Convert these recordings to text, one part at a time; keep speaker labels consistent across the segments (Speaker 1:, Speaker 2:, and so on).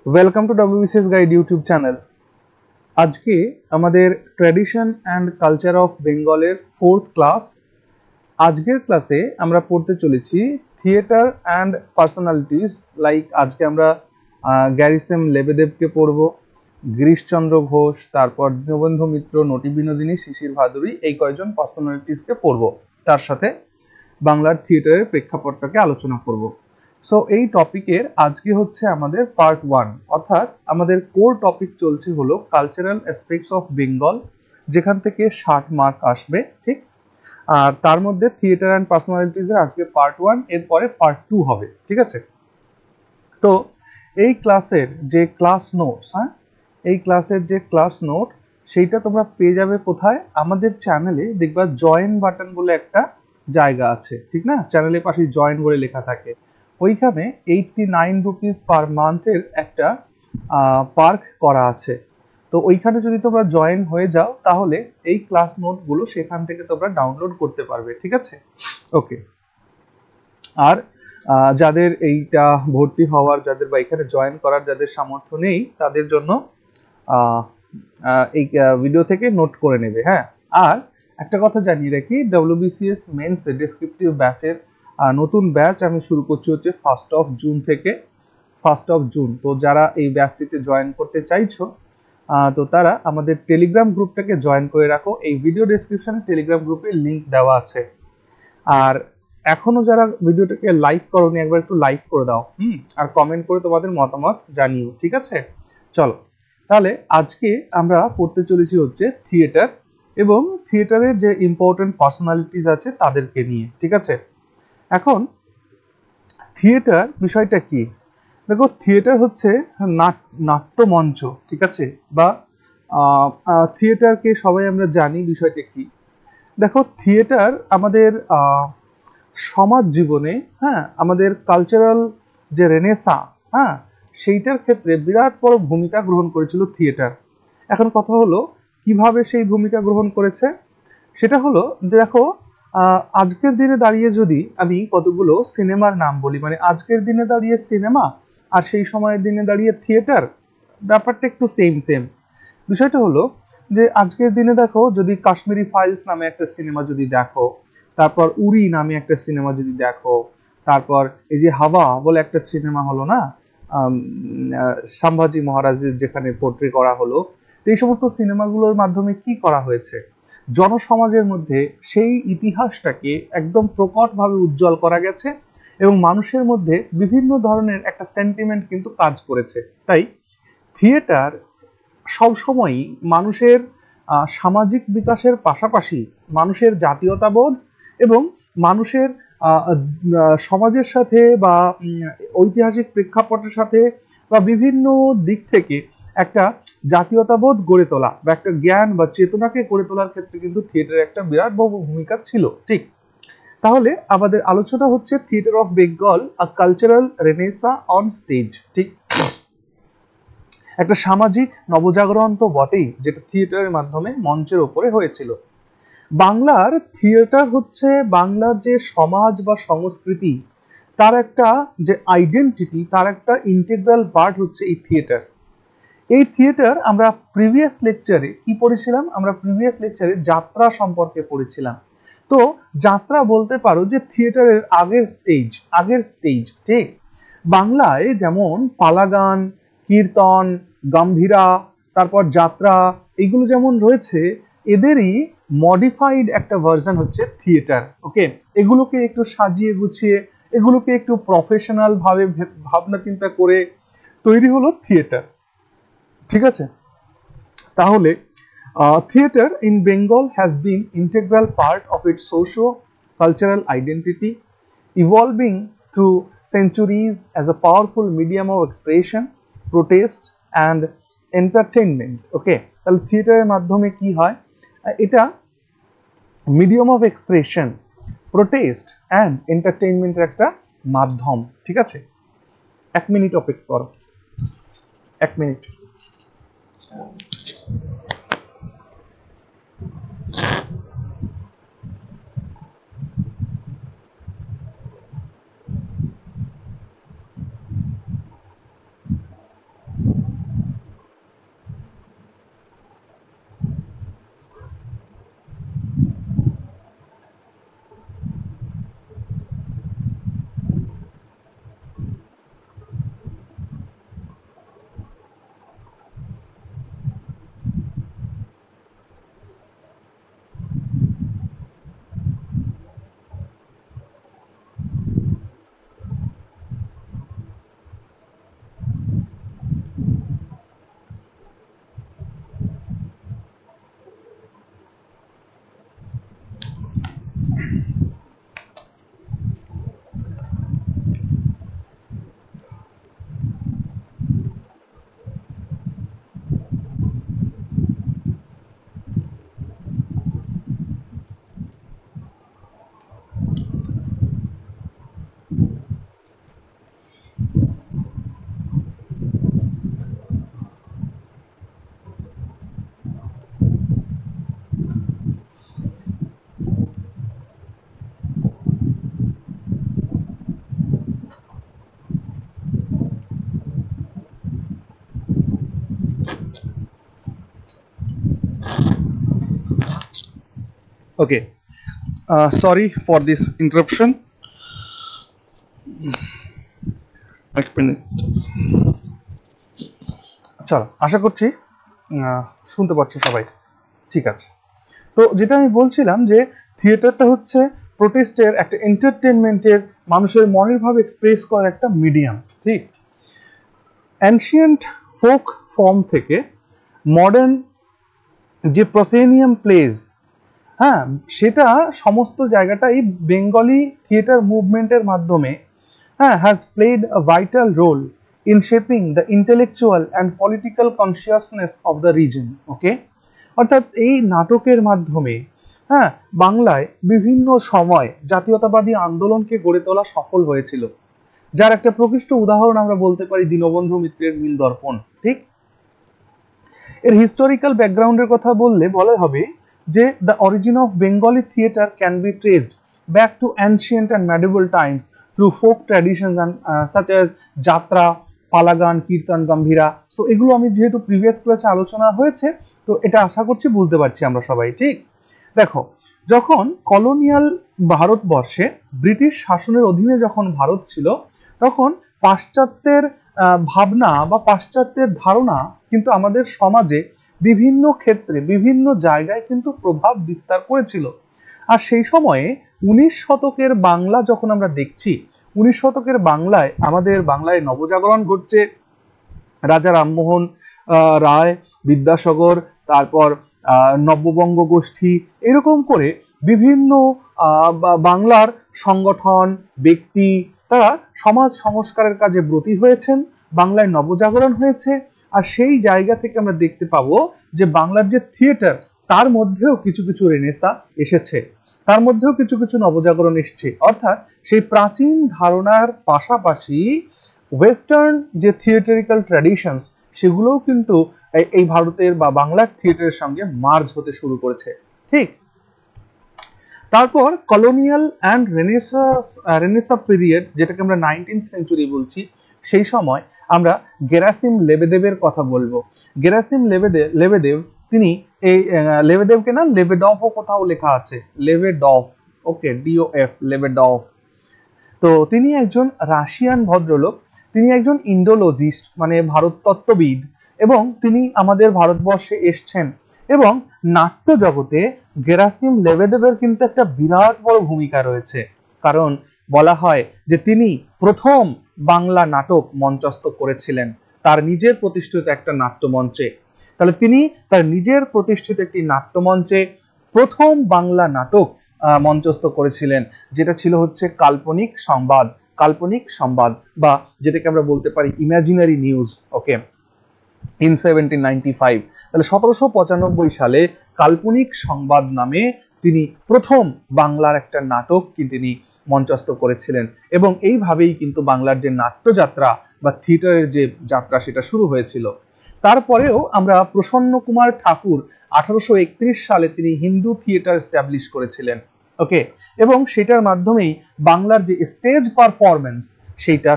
Speaker 1: Welcome to WBCS guide YouTube channel. আজকে আমাদের tradition and culture of বেঙ্গলের 4th class. আজকের ক্লাসে আমরা পড়তে চলেছি থিয়েটার অ্যান্ড পার্সোনালিটিস। লাইক আজকে আমরা গ্যারিসেম লেবেদেবকে পড়ব, গিরিশচন্দ্র ঘোষ, তারপর দীনবন্ধু মিত্র, নটি বিনোদিনী, শিশির ভাদুরী, এই কয়েকজন পার্সোনালিটিসকে পড়ব। তার সাথে বাংলার থিয়েটারের প্রেক্ষাপটটাকে আলোচনা করব। সো এই টপিকের আজকে হচ্ছে আমাদের পার্ট 1, অর্থাৎ আমাদের কোর টপিক চলছে হলো কালচারাল অ্যাসপেক্টস অফ বেঙ্গল, যেখান থেকে 60 মার্ক আসবে, ঠিক। আর তার মধ্যে থিয়েটার অ্যান্ড পার্সোনালিটিজের আজকে পার্ট 1, এরপরে পার্ট 2 হবে, ঠিক আছে। তো এই ক্লাসের যে ক্লাস নোটস, এই ক্লাসের যে ক্লাস নোট, সেইটা তোমরা পেয়ে যাবে কোথায়? আমাদের চ্যানেলে দেখবা জয়েন বাটন বলে একটা জায়গা আছে, ঠিক না? চ্যানেলের পাশে জয়েন বলে লেখা থাকে। ওইখানে 89 রুপিস পার মান্থের একটা পার্ক করা আছে। তো ওইখানে যদি তোমরা জয়েন হয়ে যাও তাহলে এই ক্লাস নোটগুলো সেখান থেকে তোমরা ডাউনলোড করতে পারবে, ঠিক আছে। ওকে। আর যাদের এইটা ভর্তি হওয়ার, যাদের বা এখানে জয়েন করার যাদের সামর্থ্য নেই, তাদের জন্য এই ভিডিও থেকে নোট করে নেবে, হ্যাঁ। আর একটা কথা জানিয়ে রাখি, WBCS মেন্স ডেসক্রিপটিভ ব্যাচের নতুন ব্যাচ আমি শুরু করছি হচ্ছে 1st অফ জুন থেকে। 1st of June. তো যারা এই ব্যাচটিতে জয়েন করতে চাইছো, তো তারা আমাদের টেলিগ্রাম গ্রুপটাকে জয়েন করে রাখো। এই ভিডিও ডেসক্রিপশনে টেলিগ্রাম গ্রুপের লিঙ্ক দেওয়া আছে। আর এখনো যারা ভিডিওটাকে লাইক করোনি, একবার একটু লাইক করে দাও, আর কমেন্ট করে তোমাদের মতামত জানিও, ঠিক আছে। চলো তাহলে আজকে আমরা পড়তে চলেছি হচ্ছে থিয়েটার এবং থিয়েটারের যে ইম্পর্টেন্ট পার্সোনালিটিস আছে তাদেরকে নিয়ে, ঠিক আছে। এখন থিয়েটার বিষয়টা কি? দেখো, থিয়েটার হচ্ছে নাট্যমঞ্চ, ঠিক আছে, বা থিয়েটারকে সবাই আমরা জানি বিষয়টা কি। দেখো, থিয়েটার আমাদের সমাজ জীবনে, হ্যাঁ, আমাদের কালচারাল যে রেনেসা, হ্যাঁ, সেইটার ক্ষেত্রে বিরাট বড় ভূমিকা গ্রহণ করেছিল থিয়েটার। এখন কথা হলো কিভাবে সেই ভূমিকা গ্রহণ করেছে। সেটা হলো, দেখো, আজকের দিনে দাঁড়িয়ে যদি আমি কতগুলো সিনেমার নাম বলি, মানে আজকের দিনে দাঁড়িয়ে সিনেমা আর সেই সময়ের দিনে দাঁড়িয়ে থিয়েটার, ব্যাপারটা একটু সেম সেম। বিষয়টা হলো যে আজকের দিনে দেখো, যদি কাশ্মীরি ফাইলস নামে একটা সিনেমা যদি দেখো, তারপর উড়ি নামে একটা সিনেমা যদি দেখো, তারপর এই যে হাওয়া বলে একটা সিনেমা হলো না, সম্ভাজি মহারাজের যেখানে পোর্ট্রে করা হলো, তো এই সমস্ত সিনেমাগুলোর মাধ্যমে কি করা হয়েছে, জনসমাজের মধ্যে সেই ইতিহাসটাকে একদম প্রকটভাবে উজ্জ্বল করা গেছে এবং মানুষের মধ্যে বিভিন্ন ধরনের একটা সেন্টিমেন্ট কিন্তু কাজ করেছে। তাই থিয়েটার সবসময়ই মানুষের সামাজিক বিকাশের পাশাপাশি মানুষের জাতীয়তাবোধ এবং মানুষের সমাজের সাথে বা ঐতিহাসিক প্রেক্ষাপটের সাথে বা বিভিন্ন দিক থেকে একটা জাতীয়তাবোধ গড়ে তোলা বা একটা জ্ঞান বা চেতনাকে গড়ে তোলার ক্ষেত্রে কিন্তু থিয়েটারের একটা বিরাট বড় ভূমিকা ছিল, ঠিক। তাহলে আমাদের আলোচনা হচ্ছে theatre of Bengal, a cultural Renaissance on stage, ঠিক। একটা সামাজিক নবজাগরণ তো বটেই, যেটা থিয়েটারের মাধ্যমে মঞ্চের ওপরে হয়েছিল। বাংলার থিয়েটার হচ্ছে বাংলার যে সমাজ বা সংস্কৃতি, তার একটা যে আইডেন্টিটি, তার একটা ইন্টিগ্রাল পার্ট হচ্ছে এই থিয়েটার। এই থিয়েটার আমরা প্রিভিয়াস লেকচারে কি পড়েছিলাম? আমরা প্রিভিয়াস লেকচারে যাত্রা সম্পর্কে পড়েছিলাম। তো যাত্রা বলতে পারো যে থিয়েটারের আগের স্টেজ, ঠিক। বাংলায় যেমন পালাগান, কীর্তন, গম্ভীরা, তারপর যাত্রা, এগুলো যেমন রয়েছে, এদেরই মডিফাইড একটা ভার্সন হচ্ছে থিয়েটার। ওকে, এগুলোকে একটু সাজিয়ে গুছিয়ে, এগুলোকে একটু প্রফেশনাল ভাবে ভাবনা চিন্তা করে তৈরি হলো থিয়েটার, ঠিক আছে। তাহলে theater in Bengal has been integral part of its socio-cultural identity, evolving through centuries as a powerful medium of expression, protest and entertainment. Okay, তাহলে থিয়েটারের মাধ্যমে কি হয়? এটা medium of expression, protest and এন্টারটেইনমেন্টের একটা মাধ্যম, ঠিক আছে। 1 মিনিট অপেক্ষা করো, 1 minute. Okay, sorry for this interruption. এক মিনিট, চলো, আশা করছি শুনতে পাচ্ছ সবাই, ঠিক আছে। তো যেটা আমি বলছিলাম যে থিয়েটারটা হচ্ছে প্রোটেস্টের একটা এন্টারটেনমেন্টের, মানুষের মনের ভাব এক্সপ্রেস করার একটা মিডিয়াম, ঠিক। অ্যানশিয়েন্ট ফোক ফর্ম থেকে মডার্ন যে প্রসেনিয়াম প্লেজ, হ্যাঁ, সেটা সমস্ত জায়গাটাই বেঙ্গলি থিয়েটার মুভমেন্টের মাধ্যমে, হ্যাঁ, has played a vital role in shaping the intellectual and political consciousness of the region. Okay, অর্থাৎ এই নাটকের মাধ্যমে, হ্যাঁ, বাংলায় বিভিন্ন সময় জাতীয়তাবাদী আন্দোলনকে গড়ে তোলা সফল হয়েছিল, যার একটা প্রকৃষ্ট উদাহরণ আমরা বলতে পারি দীনবন্ধু মিত্রের নীলদর্পণ, ঠিক। এর হিস্টোরিক্যাল ব্যাকগ্রাউন্ডের কথা বললে বলা হবে যে the origin of Bengali theatre can be traced back to ancient and medieval Times through folk traditions and such as যাত্রা, পালাগান, কীর্তন, গম্ভীরা। সো এগুলো আমি যেহেতু প্রিভিয়াস ক্লাসে আলোচনা হয়েছে, তো এটা আশা করছি বুঝতে পারছি আমরা সবাই, ঠিক। দেখো, যখন কলোনিয়াল ভারতবর্ষে ব্রিটিশ শাসনের অধীনে যখন ভারত ছিল, তখন পাশ্চাত্যের ভাবনা বা পাশ্চাত্যের ধারণা কিন্তু আমাদের সমাজে বিভিন্ন ক্ষেত্রে বিভিন্ন জায়গায় কিন্তু প্রভাব বিস্তার করেছিল। আর সেই সময়ে 19 শতকের বাংলা যখন আমরা দেখছি, 19 শতকের বাংলায় আমাদের বাংলায় নবজাগরণ ঘটছে। রাজা রামমোহন রায়, বিদ্যাসাগর, তারপর নব্যবঙ্গ গোষ্ঠী, এরকম করে বিভিন্ন বাংলার সংগঠন, ব্যক্তি, তারা সমাজ সংস্কারের কাজে ব্রতী হয়েছেন, বাংলায় নবজাগরণ হয়েছে। আর সেই জায়গা থেকে আমরা দেখতে পাবো যে বাংলার যে থিয়েটার, তার মধ্যেও কিছু কিছু রেনেসা এসেছে, তার মধ্যেও কিছু কিছু নবজাগরণ এসছে। অর্থাৎ সেই প্রাচীন ধারণার পাশাপাশি ওয়েস্টার্ন যে থিয়েটারিক্যাল ট্র্যাডিশনস, সেগুলোও কিন্তু এই ভারতের বা বাংলার থিয়েটারের সঙ্গে মার্জ হতে শুরু করেছে, ঠিক। তারপর কলোনিয়াল অ্যান্ড রেনেসা পিরিয়ড, যেটাকে আমরা 19th সেঞ্চুরি বলছি, সেই সময় আমরা গেরাসিম লেবেদেবের কথা বলবো। গেরাসিম লেবেদেব তিনি এই লেবেদেবকে না লেবেডফও কোথাও লেখা আছে, লেবেডফ, ওকে, DOF, লেবেডফ। তো তিনি একজন রাশিয়ান ভদ্রলোক, তিনি একজন ইন্ডোলজিস্ট, মানে ভারততত্ত্ববিদ, এবং তিনি আমাদের ভারতবর্ষে এসছেন। এবং নাট্য জগতে গেরাসিম লেবেদেবের কিন্তু একটা বিরাট বড় ভূমিকা রয়েছে, কারণ বলা হয় যে তিনি প্রথম বাংলা নাটক মঞ্চস্থ করেছিলেন তার নিজের প্রতিষ্ঠিত একটা নাট্যমঞ্চে। তাহলে তিনি তার নিজের প্রতিষ্ঠিত একটি নাট্যমঞ্চে প্রথম বাংলা নাটক মঞ্চস্থ করেছিলেন, যেটা ছিল হচ্ছে কাল্পনিক সংবাদ, কাল্পনিক সংবাদ, বা যেটাকে আমরা বলতে পারি ইমাজিনারি নিউজ। Okay, in 1795। তাহলে 1795 সালে কাল্পনিক সংবাদ নামে তিনি প্রথম বাংলার একটা নাটক তিনি মঞ্চস্থ করেছিলেন, এবং এইভাবেই কিন্তু বাংলার যে নাট্যযাত্রা বা থিয়েটারের যে যাত্রা, সেটা শুরু হয়েছিল। তারপরেও আমরা প্রসন্ন কুমার ঠাকুর 1831 সালে তিনি হিন্দু থিয়েটার এস্টাবলিশ করেছিলেন। ওকে, এবং সেটার মাধ্যমেই বাংলার যে স্টেজ পারফরমেন্স, সেইটা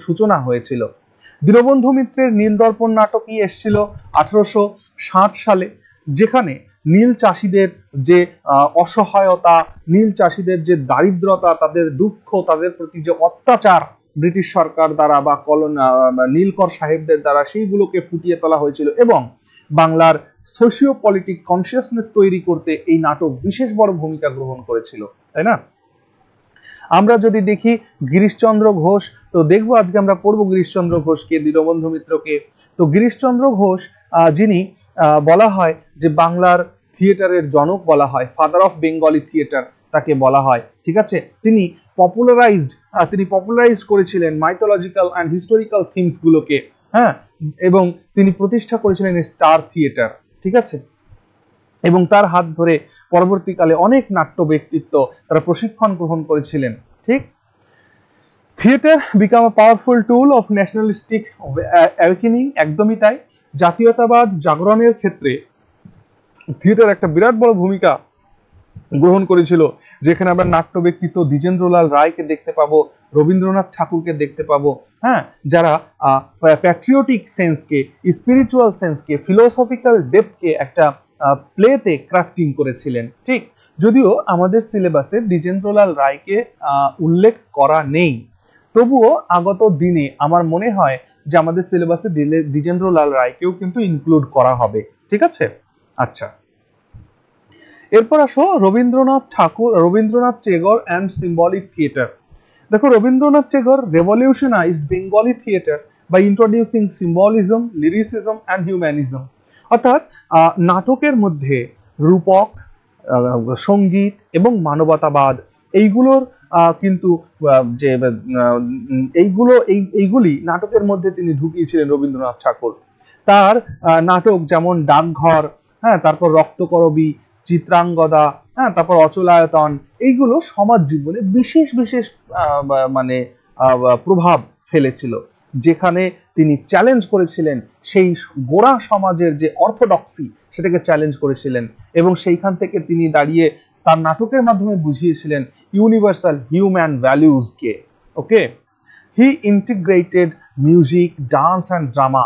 Speaker 1: সূচনা হয়েছিল। দীনবন্ধু মিত্রের নীলদর্পণ নাটকই এসেছিল 1860 সালে, যেখানে নীল চাষিদের যে অসহায়তা, নীল চাষিদের যে দারিদ্রতা, তাদের দুঃখ, তাদের প্রতি যে অত্যাচার ব্রিটিশ সরকার দ্বারা বা নীলকর সাহেবদের দ্বারা, সেইগুলোকে ফুটিয়ে তোলা হয়েছিল, এবং বাংলার সোশিও পলিটিক কনসিয়াসনেস তৈরি করতে এই নাটক বিশেষ বড় ভূমিকা গ্রহণ করেছিল, তাই না? আমরা যদি দেখি গিরিশচন্দ্র ঘোষ, তো দেখবো আজকে আমরা পড়বো গিরিশচন্দ্র ঘোষকে, দীনবন্ধু মিত্রকে। তো গিরিশচন্দ্র ঘোষ, যিনি বলা হয় যে বাংলার থিয়েটারের জনক বলা হয়, ফাদার অফ বেঙ্গলি থিয়েটার তাকে বলা হয়, ঠিক আছে। তিনি পপুলারাইজড করেছিলেন মাইথোলজিক্যাল অ্যান্ড হিস্টোরিক্যাল থিমস গুলোকে, হ্যাঁ, এবং তিনি প্রতিষ্ঠা করেছিলেন স্টার থিয়েটার, ঠিক আছে। এবং তার হাত ধরে পরবর্তীকালে অনেক নাট্য ব্যক্তিত্ব তারা প্রশিক্ষণ গ্রহণ করেছিলেন, ঠিক। Theatre become a powerful tool of nationalistic awakening, একদমই তাই। জাতীয়তাবাদ জাগরণের ক্ষেত্রে থিয়েটার একটা বিরাট বড় ভূমিকা গ্রহণ করেছিল, যেখানে আমরা নাট্য ব্যক্তিত্ব দ্বিজেন্দ্রলাল রায়কে দেখতে পাবো, রবীন্দ্রনাথ ঠাকুরকে দেখতে পাবো, হ্যাঁ, যারা প্যাট্রিয়টিক সেন্সকে, স্পিরিচুয়াল সেন্সকে, ফিলোসফিক্যাল ডেপথকে একটা প্লেতে ক্রাফটিং করেছিলেন, ঠিক। যদিও আমাদের সিলেবাসে দ্বিজেন্দ্রলাল রায়কে উল্লেখ করা নেই, তবুও আগত দিনে আমার মনে হয় যে আমাদের সিলেবাসে দ্বিজেন্দ্রলাল রায়কেও কিন্তু ইনক্লুড করা হবে। ঠিক আছে, আচ্ছা। এরপর আসো Rabindranath Tagore and symbolic theatre. দেখো, Rabindranath Tagore revolutionised Bengali theatre by introducing symbolism, lyricism and humanism. অর্থাৎ নাটকের মধ্যে রূপক, সঙ্গীত এবং মানবতাবাদ এইগুলোর কিন্তু যে এইগুলি নাটকের মধ্যে তিনি ঢুকিয়েছিলেন রবীন্দ্রনাথ ঠাকুর। তার নাটক যেমন ডাকঘর, হ্যাঁ, তারপর রক্তকরবী, চিত্রাঙ্গদা, হ্যাঁ, তারপর অচলায়তন, এইগুলো সমাজ জীবনে বিশেষ বিশেষ মানে প্রভাব ফেলেছিল, যেখানে তিনি চ্যালেঞ্জ করেছিলেন সেই গোড়া সমাজের যে অর্থোডক্সি সেটাকে চ্যালেঞ্জ করেছিলেন, এবং সেইখান থেকে তিনি দাঁড়িয়ে তার নাটকের মাধ্যমে বুঝিয়েছিলেন ইউনিভার্সাল হিউম্যান ভ্যালুজকে। Okay, he integrated music, dance and drama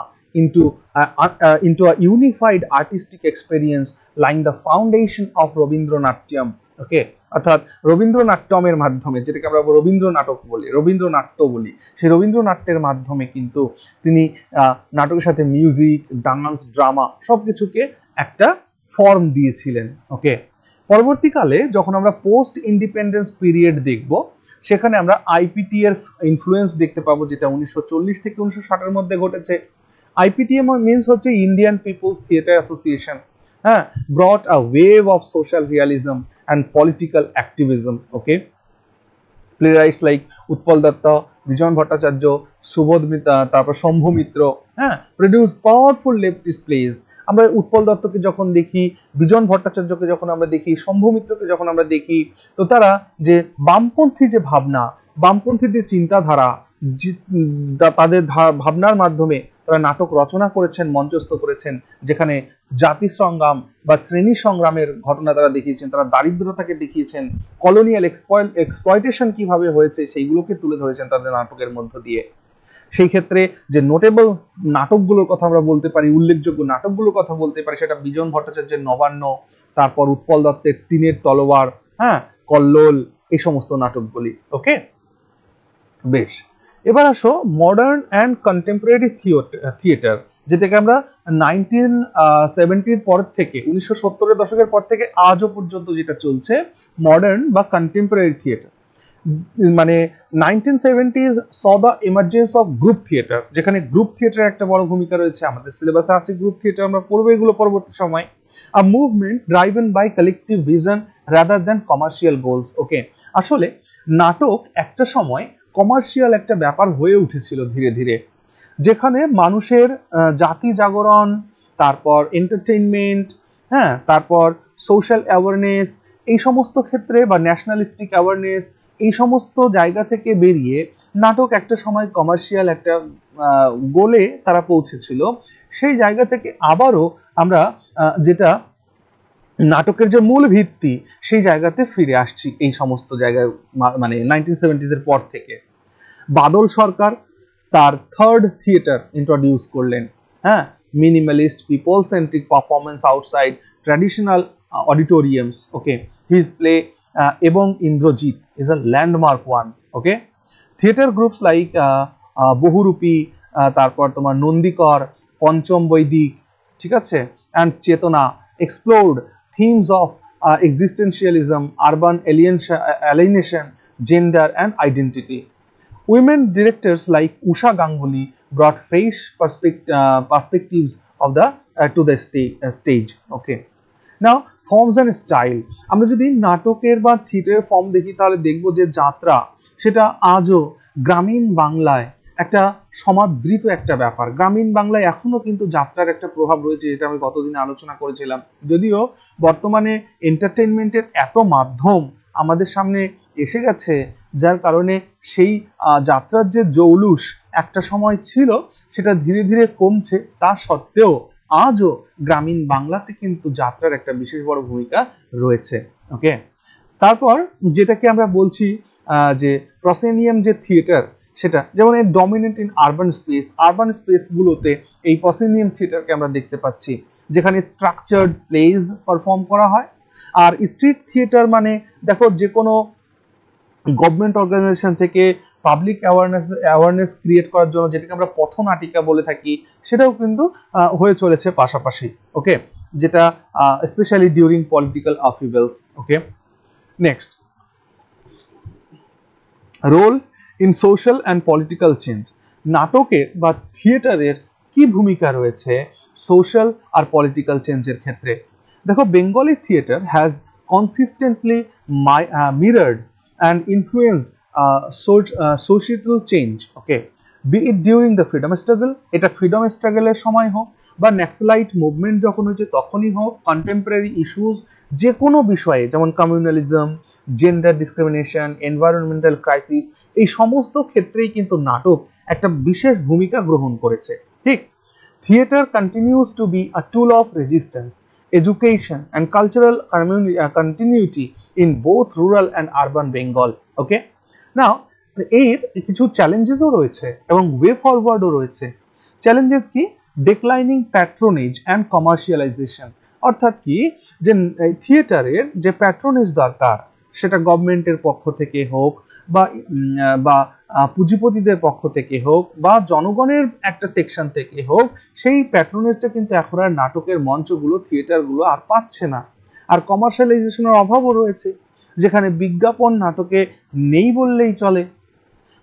Speaker 1: into a unified artistic experience lying the foundation of Rabindranatyam. ওকে, অর্থাৎ রবীন্দ্রনাট্যমের মাধ্যমে, যেটাকে আমরা রবীন্দ্র নাটক বলি, রবীন্দ্রনাট্য বলি, সেই রবীন্দ্রনাট্যের মাধ্যমে কিন্তু তিনি নাটকের সাথে মিউজিক, ডান্স, ড্রামা সবকিছুকে একটা ফর্ম দিয়েছিলেন। ওকে, পরবর্তীকালে যখন আমরা পোস্ট ইন্ডিপেন্ডেন্স পিরিয়ড দেখব, সেখানে আমরা আইপিটি এর ইনফ্লুয়েন্স দেখতে পাবো, যেটা 1940 থেকে 1960 এর মধ্যে ঘটেছে। IPTM means হচ্ছে ইন্ডিয়ান পিপলস থিয়েটার অ্যাসোসিয়েশন, হ্যাঁ, brought a wave of social realism and political activism. Okay, playwrights like Utpal Dutt, Bijon Bhattacharya, Subodh Mitra, তারপর শম্ভু মিত্র, হ্যাঁ, প্রডিউস পাওয়ারফুল লেফটিস্ট প্লেজ। আমরা উৎপল দত্তকে যখন দেখি, বিজন ভট্টাচার্যকে যখন আমরা দেখি, শম্ভু মিত্রকে যখন আমরা দেখি, তো তারা যে বামপন্থী যে ভাবনা, বামপন্থীদের চিন্তাধারা, তাদের ভাবনার মাধ্যমে তারা নাটক রচনা করেছেন, মঞ্চস্থ করেছেন, যেখানে জাতি সংগ্রাম বা শ্রেণী সংগ্রামের ঘটনা তারা দেখিয়েছেন, তারা দারিদ্রতাকে দেখিয়েছেন, কলোনিয়াল এক্সপ্লয়টেশন কিভাবে হয়েছে সেইগুলোকে তুলে ধরেছেন তাদের নাটকের মধ্য দিয়ে। সেই ক্ষেত্রে যে নোটেবল নাটকগুলোর কথা আমরা বলতে পারি, উল্লেখযোগ্য নাটকগুলোর কথা বলতে পারি, সেটা বিজন ভট্টাচার্যের নবান্ন, তারপর উৎপল দত্তের তিনের তলোয়ার, হ্যাঁ, কল্লোল, এই সমস্ত নাটকগুলি। ওকে, বেশ। এবার আসো মডার্ন অ্যান্ড কন্টেম্পোরারি থিয়েটার, যেটাকে আমরা 1970 পর থেকে, 1970-এর দশকের পর থেকে আজও পর্যন্ত যেটা চলছে, মডার্ন বা কন্টেম্পোরারি থিয়েটার। মানে 1970s saw the emergence of group theatre, যেখানে গ্রুপ থিয়েটারের একটা বড় ভূমিকা রয়েছে। আমাদের সিলেবাসে আছে গ্রুপ থিয়েটার, আমরা পড়বো এগুলো পরবর্তী সময়। A movement driven by collective vision rather than commercial goals. Okay, আসলে নাটক একটা সময় কমার্শিয়াল একটা ব্যাপার হয়ে উঠেছিল ধীরে ধীরে, যেখানে মানুষের জাতি জাগরণ, তারপর এন্টারটেইনমেন্ট, হ্যাঁ, তারপর সোশ্যাল অ্যাওয়ারনেস, এই সমস্ত ক্ষেত্রে বা ন্যাশনালিস্টিক অ্যাওয়ারনেস, এই সমস্ত জায়গা থেকে বেরিয়ে নাটক একটা সময় কমার্শিয়াল একটা গোলে তারা পৌঁছেছিল। সেই জায়গা থেকে আবারও আমরা যেটা নাটকের যে মূল ভিত্তি, সেই জায়গাতে ফিরে আসছি এই সমস্ত জায়গায়, মানে 1970s-এর পর থেকে। বাদল সরকার তার থার্ড থিয়েটার ইন্ট্রোডিউস করলেন, হ্যাঁ, minimalist people centric performance outside traditional auditoriums. Okay, his play এবং Indrajit is a landmark one. Okay, theatre groups like Bohurupee, তারপর তোমার নন্দীকর, পঞ্চম বৈদিক, ঠিক আছে, অ্যান্ড চেতনা explored themes of existentialism, urban alienation, gender and identity. Women directors like Usha Ganguly brought fresh perspectives of to the stage. Okay. Now, forms and style. আমরা যদি নাটকের বা থিয়েটারের ফর্ম দেখি, তাহলে দেখব যে যাত্রা, সেটা আজও গ্রামীণ বাংলায় একটা সমাদৃত একটা ব্যাপার। গ্রামীণ বাংলায় এখনো কিন্তু যাত্রার একটা প্রভাব রয়েছে, যেটা আমি গতদিনে আলোচনা করেছিলাম। যদিও বর্তমানে এন্টারটেইনমেন্টের এত মাধ্যম আমাদের সামনে এসে গেছে, যার কারণে সেই যাত্রার যে জৌলুস একটা সময় ছিল, সেটা ধীরে ধীরে কমছে। তা সত্ত্বেও আজও গ্রামীণ বাংলাতে কিন্তু যাত্রার একটা বিশেষ বড় ভূমিকা রয়েছে। ওকে, তারপর যেটাকে আমরা বলছি যে প্রসেনিয়াম যে থিয়েটার, সেটা যেমন এই ডমিনেন্ট ইন আরবান স্পেসগুলোতে এই প্রসেনিয়াম থিয়েটারকে আমরা দেখতে পাচ্ছি, যেখানে স্ট্রাকচার্ড প্লেজ পারফর্ম করা হয়, আর স্ট্রিট থিয়েটার মানে দেখো যে কোনো গভর্নমেন্ট অর্গানাইজেশন থেকে পাবলিক অ্যাওয়ারনেস ক্রিয়েট করার জন্য যেটাকে আমরা পথনাটিকা বলে থাকি, সেটাও কিন্তু হয়ে চলেছে পাশাপাশি। ওকে, যেটা specially during political upheavals. Okay, next, role in social and political change. নাটকের বা থিয়েটারের কি ভূমিকা রয়েছে সোশ্যাল আর পলিটিক্যাল চেঞ্জের ক্ষেত্রে? দেখো, Bengali theatre has consistently mirrored and influenced societal change, okay, be it during the freedom struggle, এটা ফ্রিডম স্ট্রাগলের সময় হোক বা ন্যাক্সলাইট মুভমেন্ট যখন হচ্ছে তখনই হোক, কন্টেম্পোরারি ইস্যুস যে কোনো বিষয়ে যেমন communalism, gender discrimination, environmental crisis, এই সমস্ত ক্ষেত্রেই কিন্তু নাটক একটা বিশেষ ভূমিকা গ্রহণ করেছে। ঠিক, theatre continues to be a tool of resistance, education and cultural continuity in both rural and urban Bengal. Okay, now এর কিছু চ্যালেঞ্জেসও রয়েছে এবং ওয়ে ফরওয়ার্ডও রয়েছে। চ্যালেঞ্জেস কি? ডিক্লাইনিং প্যাট্রোনেজ অ্যান্ড কমার্শিয়ালাইজেশন, অর্থাৎ কি যে থিয়েটারের যে প্যাট্রোনেজ দরকার সেটা গভর্নমেন্টের পক্ষ থেকে হোক বা বা পুঁজিপতিদের পক্ষ থেকে হোক বা জনগণের একটা সেকশন থেকে হোক, সেই প্যাট্রোনেজটা কিন্তু এখন আর নাটকের মঞ্চগুলো, থিয়েটারগুলো আর পাচ্ছে না। আর কমার্শিয়ালাইজেশনের অভাবও রয়েছে, যেখানে বিজ্ঞাপন নাটকে নেই বললেই চলে।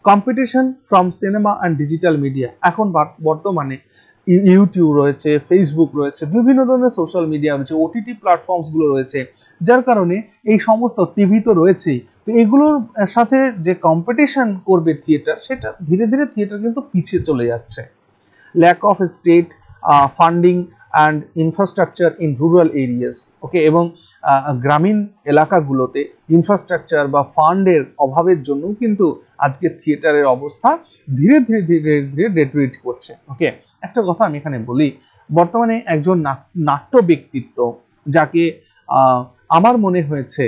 Speaker 1: Competition from cinema and digital media, এখন বর্তমানে ইউটিউব রয়েছে, ফেসবুক রয়েছে, বিভিন্ন ধরনের সোশ্যাল মিডিয়া রয়েছে, ওটিটি প্ল্যাটফর্মসগুলো রয়েছে, যার কারণে এই সমস্ত টিভি তো রয়েছেই, তো এগুলোর সাথে যে কম্পিটিশন করবে থিয়েটার, সেটা ধীরে ধীরে থিয়েটার কিন্তু পিছিয়ে চলে যাচ্ছে। Lack of state funding and infrastructure in rural areas, okay, এবং গ্রামীণ এলাকাগুলোতে ইনফ্রাস্ট্রাকচার বা ফান্ডের অভাবের জন্য কিন্তু আজকে থিয়েটারের অবস্থা ধীরে ধীরে ধীরে ধীরে ডেটরিয়েট করছে। ওকে, একটা কথা আমি এখানে বলি, বর্তমানে একজন নাট্য ব্যক্তিত্ব যাকে আমার মনে হয়েছে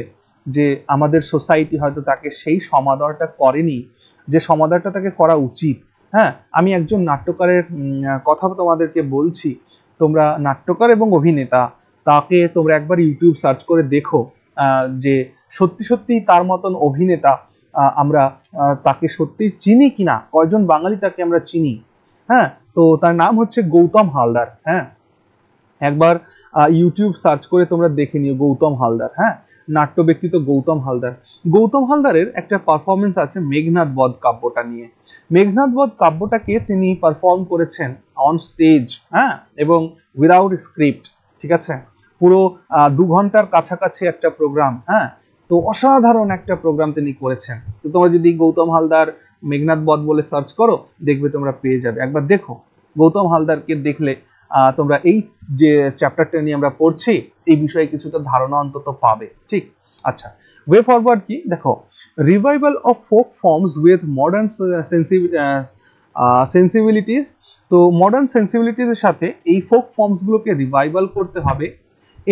Speaker 1: যে আমাদের সোসাইটি হয়তো তাকে সেই সমাদরটা করেনি যে সমাদরটা তাকে করা উচিত। হ্যাঁ, আমি একজন নাট্যকারের কথা তোমাদেরকে বলছি, তোমরা নাট্যকার এবং অভিনেতা, তাকে তোমরা একবার ইউটিউব সার্চ করে দেখো যে সত্যি সত্যি তার মতন অভিনেতা আমরা তাকে সত্যি চিনি কিনা, কয়জন বাঙালি তাকে আমরা চিনি। হ্যাঁ, তো তার নাম হচ্ছে গৌতম হালদার। হ্যাঁ, একবার ইউটিউব সার্চ করে তোমরা দেখে নিও গৌতম হালদার। হ্যাঁ, নাট্য ব্যক্তিত্ব গৌতম হালদার। গৌতম হালদারের একটা পারফরমেন্স আছে মেঘনাদ বধ কাব্যটা নিয়ে। মেঘনাদ বধ কাব্যটাকে তিনি পারফর্ম করেছেন অন স্টেজ, হ্যাঁ, এবং উইদাউট স্ক্রিপ্ট। ঠিক আছে, পুরো 2 ঘন্টার কাছাকাছি একটা প্রোগ্রাম। হ্যাঁ, তো অসাধারণ একটা প্রোগ্রাম তিনি করেছেন। তো তোমরা যদি গৌতম হালদার মেঘনাদ বধ বলে সার্চ করো, দেখবে তোমরা পেয়ে যাবে। একবার দেখো, গৌতম হালদারকে দেখলে তোমরা এই যে চ্যাপ্টারটা নিয়ে আমরা পড়ছি এই বিষয়ে কিছুটা ধারণা অন্তত পাবে। ঠিক, আচ্ছা, ওয়ে ফরওয়ার্ড কি? দেখো, revival of folk forms with modern সেন্সিবিলিটিস। তো মডার্ন সেন্সিবিলিটিসের সাথে এই ফোক ফর্মসগুলোকে রিভাইভাল করতে হবে।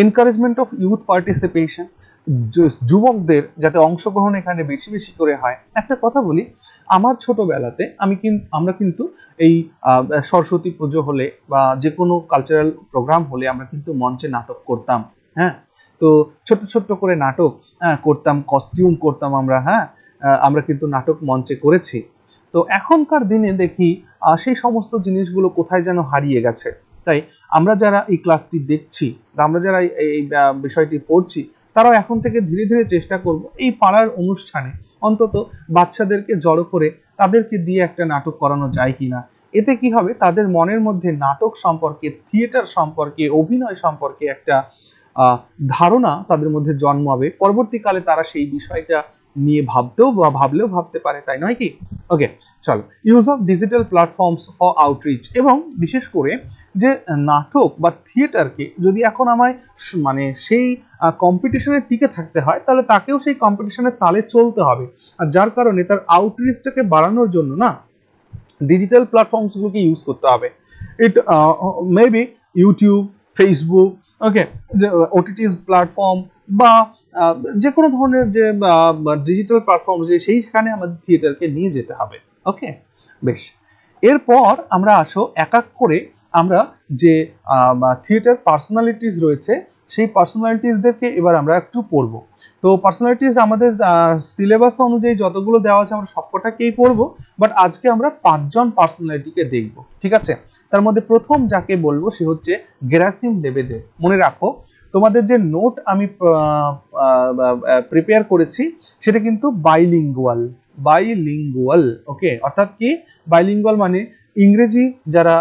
Speaker 1: এনকারেজমেন্ট অফ ইউথ পার্টিসিপেশন, যুবকদের যাতে অংশগ্রহণ এখানে বেশি বেশি করে হয়। একটা কথা বলি, আমার ছোটবেলাতে আমরা কিন্তু এই সরস্বতী পুজো হলে বা যে কোনো কালচারাল প্রোগ্রাম হলে আমরা কিন্তু মঞ্চে নাটক করতাম। হ্যাঁ, তো ছোট্ট ছোট্ট করে নাটক করতাম, কস্টিউম করতাম আমরা। হ্যাঁ, আমরা কিন্তু নাটক মঞ্চে করেছি। তো এখনকার দিনে দেখি সেই সমস্ত জিনিসগুলো কোথায় যেন হারিয়ে গেছে। তাই আমরা যারা এই ক্লাসটি দেখছি বা আমরা যারা এই বিষয়টি পড়ছি, তারাও এখন থেকে ধীরে ধীরে চেষ্টা করব এই পাড়ার অনুষ্ঠানে অন্তত বাচ্চাদেরকে জড়ো করে তাদেরকে দিয়ে একটা নাটক করানো যায় কিনা। এতে কি হবে, তাদের মনের মধ্যে নাটক সম্পর্কে, থিয়েটার সম্পর্কে, অভিনয় সম্পর্কে একটা ধারণা তাদের মধ্যে জন্মাবে। পরবর্তীকালে তারা সেই বিষয়টা নিয়ে ভাবলেও ভাবতে পারে, তাই নয় কি? ওকে, চলো, use of digital platforms for outreach, এবং বিশেষ করে যে নাটক বা থিয়েটারকে যদি এখন আমায় মানে সেই কম্পিটিশনে টিকে থাকতে হয়, তাহলে তাকেও সেই কম্পিটিশনের তালে চলতে হবে। আর যার কারণে তার আউটরিচটাকে বাড়ানোর জন্য না ডিজিটাল প্ল্যাটফর্মসগুলোকে ইউজ করতে হবে। ইট মেবি ইউটিউব, ফেসবুক, ওকে, ওটিটিস প্ল্যাটফর্ম বা যে কোনো ধরনের যে ডিজিটাল প্ল্যাটফর্ম, যে সেইখানে আমাদের থিয়েটারকে নিয়ে যেতে হবে। ওকে, বেশ, এরপর আমরা আসো এক এক করে আমরা যে থিয়েটার পার্সোনালিটিস রয়েছে সেই পার্সোনালিটিসদেরকে এবার আমরা একটু পড়বো। তো পার্সোনালিটিস আমাদের সিলেবাস অনুযায়ী যতগুলো দেওয়া আছে আমরা সবকটাকেই পড়বো, বাট আজকে আমরা 5 জন পার্সোনালিটিকে দেখব, ঠিক আছে। তার মধ্যে প্রথম যাকে বলবো সে হচ্ছে গেরাসিম লেবেদেভ। মনে রাখো তোমাদের যে নোট আমি প্রিপেয়ার করেছি সেটা কিন্তু বাইলিঙ্গুয়াল, ওকে। অর্থাৎ কি বাইলিঙ্গুয়াল মানে ইংরেজি যারা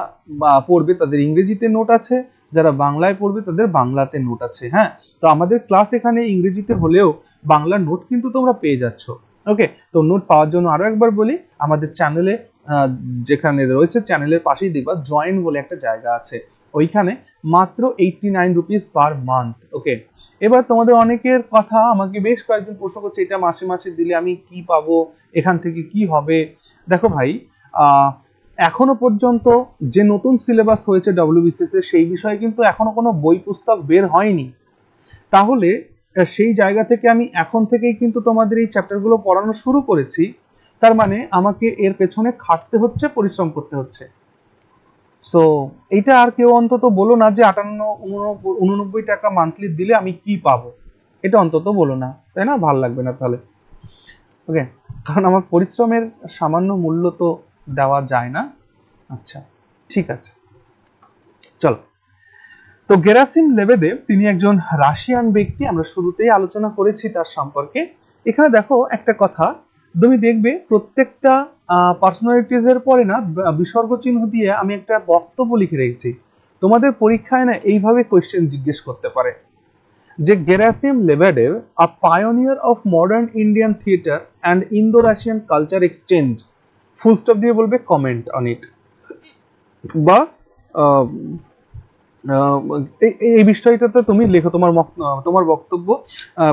Speaker 1: পড়বে তাদের ইংরেজিতে নোট আছে, যারা বাংলায় পড়বে তাদের বাংলাতে নোট আছে। হ্যাঁ, তো আমাদের ক্লাস এখানে ইংরেজিতে হলেও বাংলা নোট কিন্তু তোমরা পেয়ে যাচ্ছ, ওকে। তো নোট পাওয়ার জন্য আরো একবার বলি, আমাদের চ্যানেলে যেখানে রয়েছে চ্যানেলের পাশেই দেখবা জয়েন বলে একটা জায়গা আছে, ওইখানে মাত্র 89 রুপিস পার মান্থ, ওকে। এবার তোমাদের অনেকের কথা আমাকে বেশ কয়েকজন প্রশ্ন করছে, এটা মাসে মাসে দিলে আমি কি পাবো, এখান থেকে কি হবে। দেখো ভাই, এখনো পর্যন্ত যে নতুন সিলেবাস হয়েছে ডব্লিউবিসিএস এর সেই বিষয়ে কিন্তু এখনো কোনো বই পুস্তক বের হয়নি। তাহলে সেই জায়গা থেকে আমি এখন থেকেই কিন্তু তোমাদের এই চ্যাপ্টারগুলো পড়ানো শুরু করেছি, তার মানে আমাকে এর পেছনে খাটতে হচ্ছে, পরিশ্রম করতে হচ্ছে। সো এইটা আর কেউ অন্তত বলো না যে 58-89 টাকা মান্থলি দিলে আমি কি পাবো, এটা অন্তত বলো না, তাই না? ভাল লাগবে না তাহলে, ওকে। কারণ আমার পরিশ্রমের সামান্য মূল্য তো দেওয়া যায় না। আচ্ছা, ঠিক আছে, চলো। তো গেরাসিম লেবেদেভ তিনি একজন রাশিয়ান ব্যক্তি, আমরা শুরুতেই আলোচনা করেছি তার সম্পর্কে। এখানে দেখো একটা কথা, তুমি দেখবে প্রত্যেকটা পার্সোনালিটিস এর পরে না বিসর্গ চিহ্ন দিয়ে আমি একটা বক্তব্য লিখে রেখেছি। তোমাদের পরীক্ষায় না এইভাবে কোয়েশ্চেন জিজ্ঞেস করতে পারে যে Gerasim Lebedev a pioneer of modern Indian theatre and Indo Russian culture exchange, full stop দিয়ে বলবে কমেন্ট অন ইট, বা এই বিষয়টাতে তুমি লেখো তোমার বক্তব্য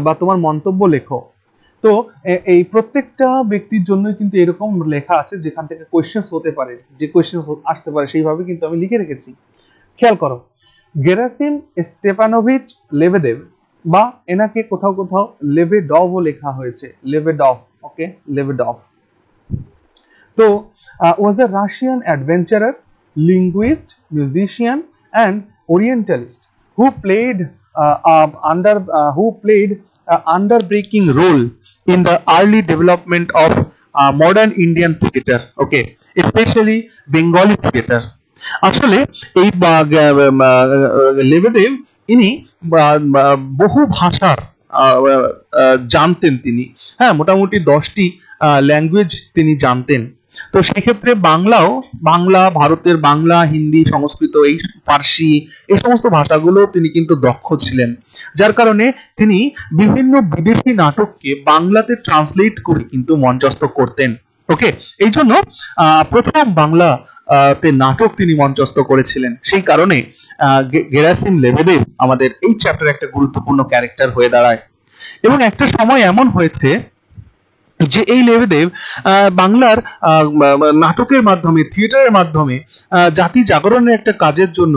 Speaker 1: বা তোমার মন্তব্য লেখো। তো এই প্রত্যেকটা ব্যক্তির জন্যই কিন্তু এরকম লেখা আছে যেখান থেকে কোয়েশ্চেন্স হতে পারে, যে কোয়েশ্চেন আসতে পারে সেইভাবে কিন্তু আমি লিখে রেখেছি। খেয়াল করো, গেরাসিম স্টেপানোভিচ লেবেদেভ, বা এনাকে কোথাও কোথাও লেবেডভও লেখা হয়েছে, লেবেডভ, ওকে, লেবেডভ। তো was a Russian adventurer, linguist, musician, and Orientalist who played underbreaking role in the early development of modern Indian theatre, okay, especially Bengali theatre. আসলে এই লেবেদেভ ইনি বহু ভাষার জানতেন তিনি, হ্যাঁ, মোটামুটি 10টি ল্যাঙ্গুয়েজ তিনি জানতেন। তো সেই ক্ষেত্রে বাংলা, ভারতের বাংলা, হিন্দি, সংস্কৃত, এই পার্সি, এই সমস্ত ভাষাগুলো তিনি কিন্তু দক্ষ ছিলেন, যার কারণে তিনি বিভিন্ন বিদেশি নাটককে বাংলাতে ট্রান্সলেট করে কিন্তু মঞ্চস্থ করতেন, ওকে। এই জন্য প্রথম বাংলা তে নাটক তিনি মঞ্চস্থ করেছিলেন। সেই কারণে গেরাসিম লেবেদেভ আমাদের এই চ্যাপ্টারে একটা গুরুত্বপূর্ণ ক্যারেক্টার হয়ে দাঁড়ায়। এবং একটা সময় এমন হয়েছে যে এই লেবেদেভ বাংলার নাটকের মাধ্যমে, থিয়েটারের মাধ্যমে জাতি জাগরণের একটা কাজের জন্য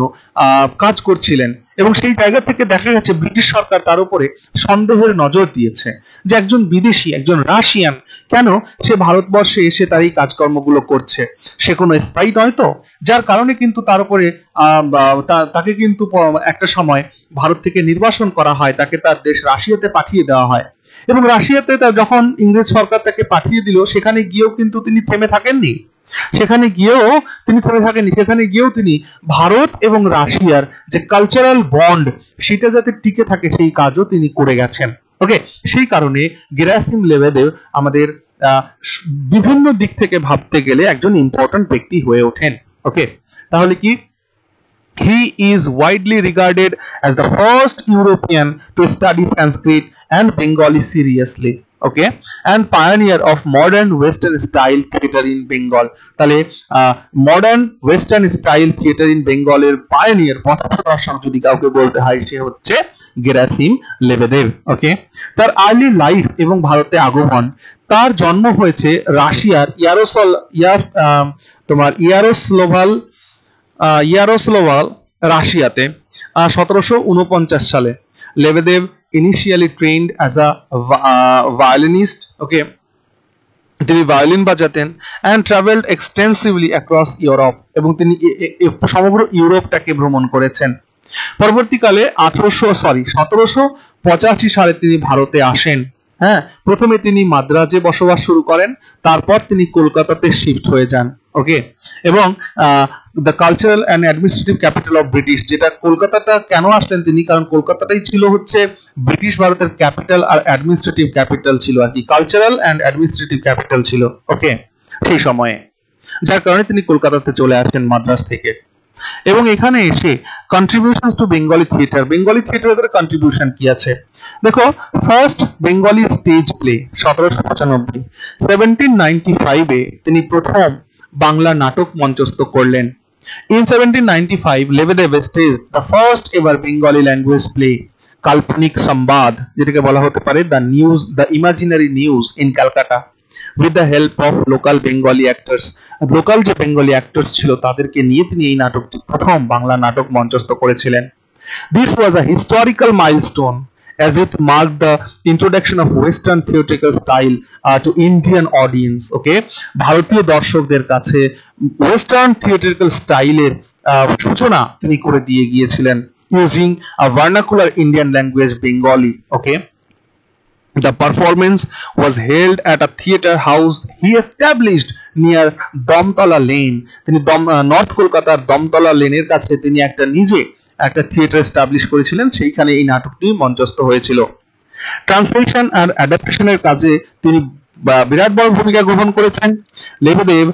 Speaker 1: কাজ করছিলেন, এবং সেই জায়গা থেকে দেখা গেছে ব্রিটিশ সরকার তার উপরে সন্দেহের নজর দিয়েছে যে একজন বিদেশি, একজন রাশিয়ান, কেন সে ভারতবর্ষে এসে তার এই কাজকর্মগুলো করছে, সে কোনো স্পাই নয় তো? যার কারণে কিন্তু তার উপরে তাকে কিন্তু একটা সময় ভারত থেকে নির্বাসন করা হয়, তাকে তার দেশ রাশিয়াতে পাঠিয়ে দেওয়া হয়। এবং রাশিয়াতে যখন ইংরেজ সরকার তাকে পাঠিয়ে দিল, সেখানে গিয়েও কিন্তু তিনি থেমে থাকেননি, সেখানে গিয়েও তিনি ভারত এবং রাশিয়ার যে কালচারাল বন্ড সেটা যাতে টিকে থাকে সেই কাজও তিনি করে গেছেন, ওকে। সেই কারণে গেরাসিম লেবেদেভ আমাদের বিভিন্ন দিক থেকে ভাবতে গেলে একজন ইম্পর্টেন্ট ব্যক্তি হয়ে ওঠেন, ওকে। তাহলে কি he is widely regarded as the first European to study Sanskrit and Bengali seriously, okay, and pioneer of modern Western style theatre in Bengal. তাহলে modern western style theatre in বেঙ্গলের পায়োনিয়ার পথপ্রদর্শক যদি কাউকে বলতে হয়, সে হচ্ছে গেরাসিম লেবেদেভ, ওকে। তার early life এবং ভারতে আগমন, তার জন্ম হয়েছে রাশিয়ার ইয়ারোস্লাভাল রাশিয়াতে 1749 সালে। Lebedev initially trained as a violinist, okay, তিনি ভায়োলিন বাজাতেন, and travelled extensively across Europe, এবং তিনি সমগ্র ইউরোপটাকে ভ্রমণ করেছেন। পরবর্তীকালে 1785 সালে তিনি ভারতে আসেন। হ্যাঁ, প্রথমে তিনি মাদ্রাজে বসবাস শুরু করেন, তারপর তিনি কলকাতাতে শিফট হয়ে যান। ওকে, এবং the cultural and administrative capital of British, যেটা কলকাতাটা কেন আসলেন তিনি, কারণ কলকাতাটাই ছিল হচ্ছে ব্রিটিশ ভারতের ক্যাপিটাল আর অ্যাডমিনিস্ট্রেটিভ ক্যাপিটাল ছিল আর কি, কালচারাল অ্যান্ড অ্যাডমিনিস্ট্রেটিভ ক্যাপিটাল ছিল। ওকে, সেই সময়ে, যার কারণে তিনি কলকাতাতে চলে আসেন মাদ্রাজ থেকে। এবং এখানে এসে contributions to Bengali theatre, Bengali থিয়েটারের কন্ট্রিবিউশন কি আছে দেখো। ফার্স্ট বেঙ্গলি স্টেজ প্লে 1795, 1795 তিনি প্রথম বাংলা নাটক মঞ্চস্থ করলেন। In 1795 Lebedev staged the first ever Bengali language play কাল্পনিক সংবাদ, যেটাকে বলা হতে পারে the imaginary news in Calcutta, with the help of local Bengali actors, local যে বেঙ্গলি অ্যাক্টরস ছিল তাদেরকে নিয়ে তিনি এই নাটকটি প্রথম বাংলা নাটক মঞ্চস্থ করেছিলেন। This was a historical milestone as it marked the introduction of Western theatrical style to Indian audience. Okay, ভারতীয় দর্শকদের কাছে ওয়েস্টার্ন থিয়েট্রিক্যাল স্টাইলের সূচনা তিনি করে দিয়ে গিয়েছিলেন, using a vernacular Indian language Bengali. Okay, the performance was held at a theatre house he established near Domtala Lane. তিনি নর্থ কলকাতার দমতলা লেনের কাছে তিনি নিজে একটা থিয়েটার এস্টাবলিশ করেছিলেন, সেইখানে এই নাটকটি মঞ্চস্থ হয়েছিল। ট্রান্সলেশন আর অ্যাডাপ্টেশনের কাজে তিনি বিরাট বড় ভূমিকা গ্রহণ করেছেন। লেবেদেব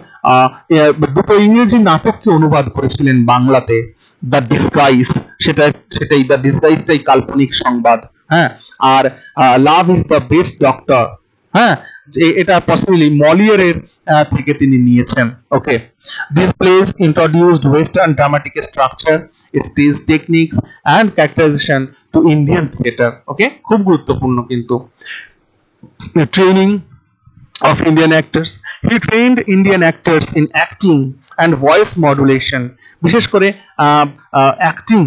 Speaker 1: দুটো ইংরেজি নাটককে অনুবাদ করেছিলেন বাংলাতে। দ্য ডিসগাইজ, সেটাই দ্য ডিসগাইজটাই কাল্পনিক সংবাদ। হ্যাঁ, আর love is the best doctor, হ্যাঁ, এটা পসিবলি মলিয়ারের থেকে তিনি নিয়েছেন। Okay, this plays introduced western dramatic structure, stage techniques and characterisation to Indian theatre. Okay, খুব গুরুত্বপূর্ণ কিন্তু। Training of Indian actors, he trained Indian actors in acting and voice modulation, বিশেষ করে অ্যাক্টিং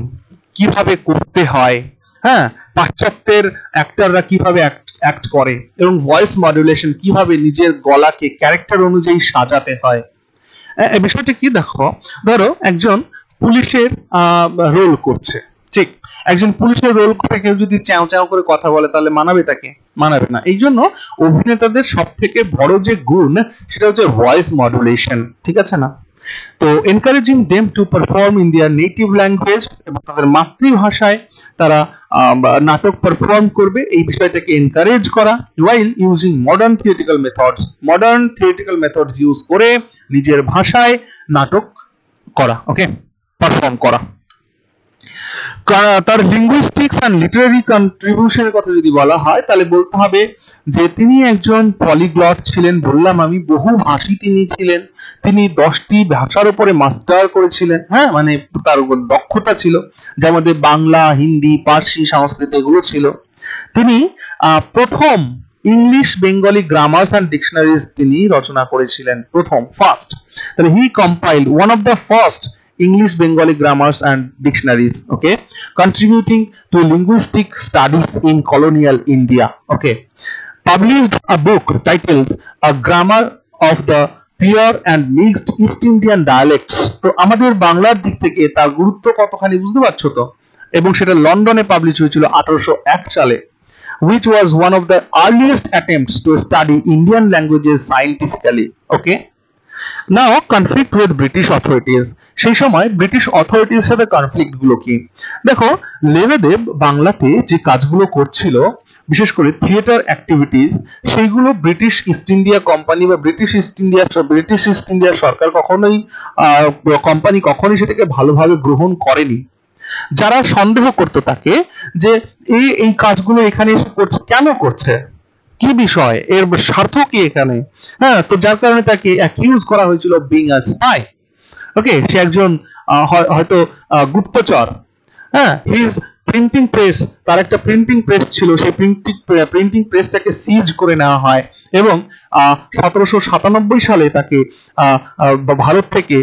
Speaker 1: কিভাবে করতে হয়, হ্যাঁ, পাশ্চাত্যের অ্যাক্টররা কিভাবে অ্যাক্ট করে, এবং ভয়েস মডুলেশন কিভাবে নিজের গলাকে ক্যারেক্টার অনুযায়ী সাজাতে হয়। এই বিষয়টা কি দেখো, ধরো একজন পুলিশের রোল করছে, ঠিক, একজন পুলিশের রোল করে কেউ যদি চ্যাও চ্যাও করে কথা বলে তাহলে মানাবে তাকে? মানাবে না। এই জন্য অভিনেতাদের সব থেকে বড় যে গুণ সেটা হচ্ছে ভয়েস মডুলেশন, ঠিক আছে না? তো encouraging them to perform in their native language, এবং তাদের মাতৃভাষায় তারা নাটক পারফর্ম করবে, এই বিষয়টাকে এনকারেজ করা, ওয়াইল using modern theatrical methods use করে নিজের ভাষায় নাটক করা, ওকে, পারফর্ম করা। তার লিঙ্গুইস্টিক্স অ্যান্ড লিটারারি কন্ট্রিবিউশনের কথা যদি বলা হয় তাহলে বলতে হবে যে তিনি একজন পলিগ্লট ছিলেন, বললাম আমি, বহুভাষী তিনি ছিলেন। তিনি 10টি ভাষার উপরে মাস্টার করেছিলেন, হ্যাঁ, মানে তার দক্ষতা ছিল, যার মধ্যে বাংলা, হিন্দি, পার্সি, সংস্কৃত এগুলো ছিল। তিনি প্রথম English Bengali grammars and dictionaries তিনি রচনা করেছিলেন, ফার্স্ট। তাহলে he compiled one of the first English Bengali grammars and dictionaries, okay, contributing to linguistic studies in colonial India. Okay, published a book titled A Grammar of the Pure and Mixed East Indian Dialects. তো আমাদের বাংলার দিক থেকে তার গুরুত্ব কতখানি বুঝতে পারছো তো, এবং সেটা লন্ডনে পাবলিশ হয়েছিল 1801 সালে, which was one of the earliest attempts to study Indian languages scientifically. Okay, now conflict with British authorities. সেই সময় ব্রিটিশ অথরিটির সাথে কনফ্লিক্ট গুলো কি দেখো। লেবেদেব বাংলাতে যে কাজগুলো করছিল, বিশেষ করে থিয়েটার অ্যাক্টিভিটিস, সেইগুলো ব্রিটিশ ইস্ট ইন্ডিয়া কোম্পানি বা ব্রিটিশ ইস্ট ইন্ডিয়া সরকার কোম্পানি কখনোই সেটাকে ভালোভাবে গ্রহণ করেনি। যারা সন্দেহ করতো তাকে যে এই কাজগুলো এখানে এসে করছে, কেন করছে, কি বিষয়, এর স্বার্থ কি এখানে, হ্যাঁ, তো যার কারণে তাকে অ্যাকিউজ করা হয়েছিল বিং আ স্পাই। ওকে, সে একজন হয়তো গুপ্তচর। হ্যাঁ, হিজ প্রিন্টিং প্রেস, তার একটা প্রিন্টিং প্রেস ছিল, সেই প্রিন্টিং প্রেসটাকে সিজ করে নেওয়া হয়, এবং 1797 সালে তাকে ভারত থেকে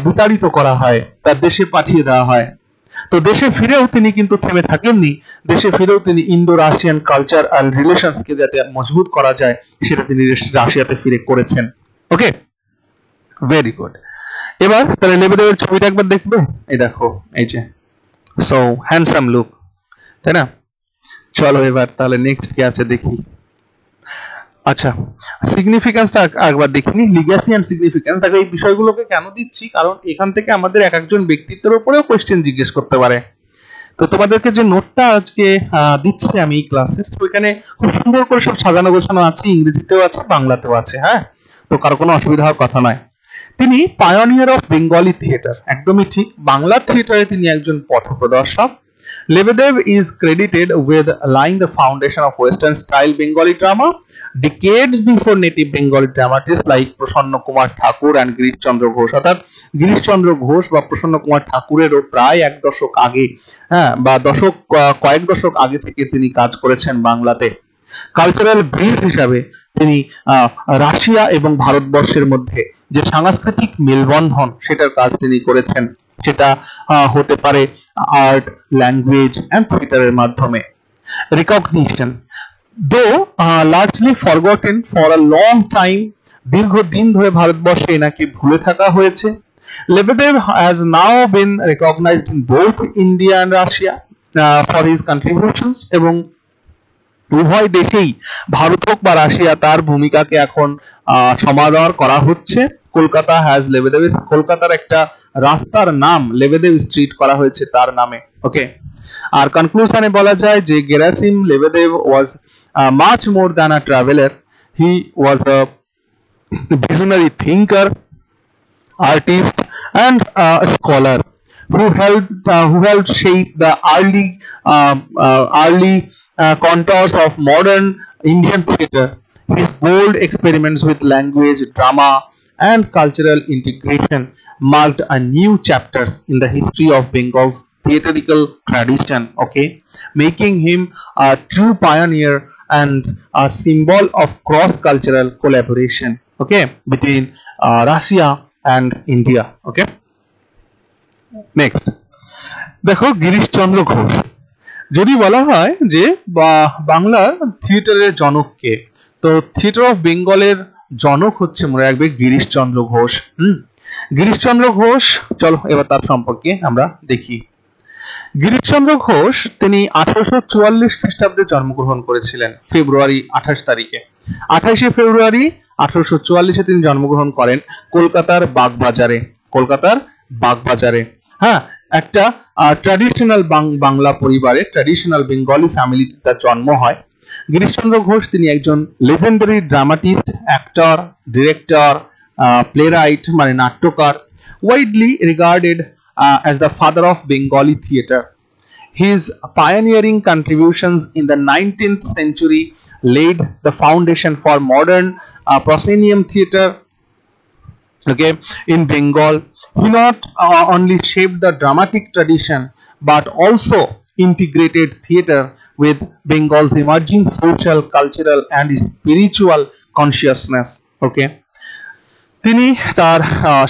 Speaker 1: বিতাড়িত করা হয়, তার দেশে পাঠিয়ে দেওয়া হয়। তো দেশে ফিরেও তিনি কিন্তু থেমে থাকেননি, দেশে ফিরেও তিনি ইন্দো রাশিয়ান কালচার আর রিলেশনসকে যাতে মজবুত করা যায় সেটা তিনি রাশিয়াতে ফিরে করেছেন। ওকে, ভেরি গুড। এবার তাহলে লেবেদেবের ছবিটা একবার দেখবে, এই দেখো, এই যে সো হ্যান্ডসাম লুক, তাই না? চলো এবার তাহলে নেক্সট কি আছে দেখি। আচ্ছা, সিগনিফিকেন্সটা একবার দেখিনি, লিগ্যাসি এন্ড সিগনিফিকেন্স। দেখো এই বিষয়গুলোকে কেন দিচ্ছি, কারণ এখান থেকে আমাদের এক একজন ব্যক্তিত্বের উপরেও কোয়েশ্চেন জিজ্ঞেস করতে পারে। তো তোমাদেরকে যে নোটটা আজকে দিচ্ছি আমি এই ক্লাসের, ওইখানে খুব সুন্দর করে সব সাজানো গোছানো আছে, ইংরেজিতেও আছে বাংলাতেও আছে, হ্যাঁ, তো কারো কোনো অসুবিধা হওয়ার কথা নয়। তিনি পায়োনিয়ার অফ বেঙ্গলি থিয়েটার, একদমই ঠিক, বাংলা থিয়েটারে তিনি একজন পথপ্রদর্শক। Lebedev is credited with laying the foundation of Western style Bengali drama decades before native Bengali dramatists like Prasanna Kumar Thakur and Girish Chandra Ghosh। অর্থাৎ গিরিশ চন্দ্র ঘোষ বা প্রসন্ন কুমার ঠাকুরেরও প্রায় এক দশক আগে, হ্যাঁ, বা কয়েক দশক আগে থেকে তিনি কাজ করেছেন বাংলাতে। কালচারাল ব্রিজ হিসাবে তিনি রাশিয়া এবং ভারতবর্ষের মধ্যে যে সাংস্কৃতিক মেলবন্ধন সেটার কাজ তিনি করেছেন। সেটা হতে পারে আর্ট, ল্যাঙ্গুয়েজ এন্ড থিয়েটারের মাধ্যমে। রিকগনিশন, দো largely forgotten for a long time, দীর্ঘদিন ধরে ভারতবর্ষে এনাকে ভুলে থাকা হয়েছে। Lebedev has now been recognized in both India and Russia for his contributions, এবং উভয় দেশেই, ভারত হোক বা রাশিয়া, তার ভূমিকাকে এখন সমাদর করা হচ্ছে। কলকাতা হ্যাজ লেবেদেভ, কলকাতার একটা রাস্তার নাম লেবেদেভ স্ট্রিট করা হয়েছে তার নামে। ওকে, আর কনক্লুশনে বলা যায় যে Gerasim Lebedev was much more than a traveller, he was a visionary thinker, artist and scholar who helped shape the early contours of modern Indian theatre. His bold experiments with language, drama, and cultural integration marked a new chapter in the history of Bengal's theatrical tradition, okay, making him a true pioneer and a symbol of cross-cultural collaboration, okay, between Russia and India, okay. Next, দেখো গিরিশ চন্দ্র ঘোষ। যদি বলা হয় যে বাংলার থিয়েটারের জনক কে, তো theatre of বেঙ্গলের জনক হচ্ছে মনে রাখবে গিরিশ চন্দ্র ঘোষ। গিরিশ চন্দ্র ঘোষ, চলো এবার তার সম্পর্কে আমরা দেখি। গিরিশ চন্দ্র ঘোষ তিনি 1844 খ্রিস্টাব্দে জন্মগ্রহণ করেছিলেন, ফেব্রুয়ারি 28 তারিখে। 28শে ফেব্রুয়ারি 1844-এ তিনি জন্মগ্রহণ করেন কলকাতার বাগবাজারে, কলকাতার বাগবাজারে, হ্যাঁ, একটা ট্র্যাডিশনাল বাংলা পরিবারে, ট্র্যাডিশনাল বেঙ্গলি ফ্যামিলিতে তার জন্ম হয়। গিরিশচন্দ্র ঘোষ তিনি একজন legendary dramatist, actor, director, playwright মানে নাট্যকার, widely regarded as the father of Bengali theatre. His pioneering contributions in the 19th century laid the foundation for modern proscenium theatre, okay, in Bengal. He not only shaped the dramatic tradition but also integrated theatre with Bengal's emerging social, cultural and spiritual consciousness, okay. তিনি তার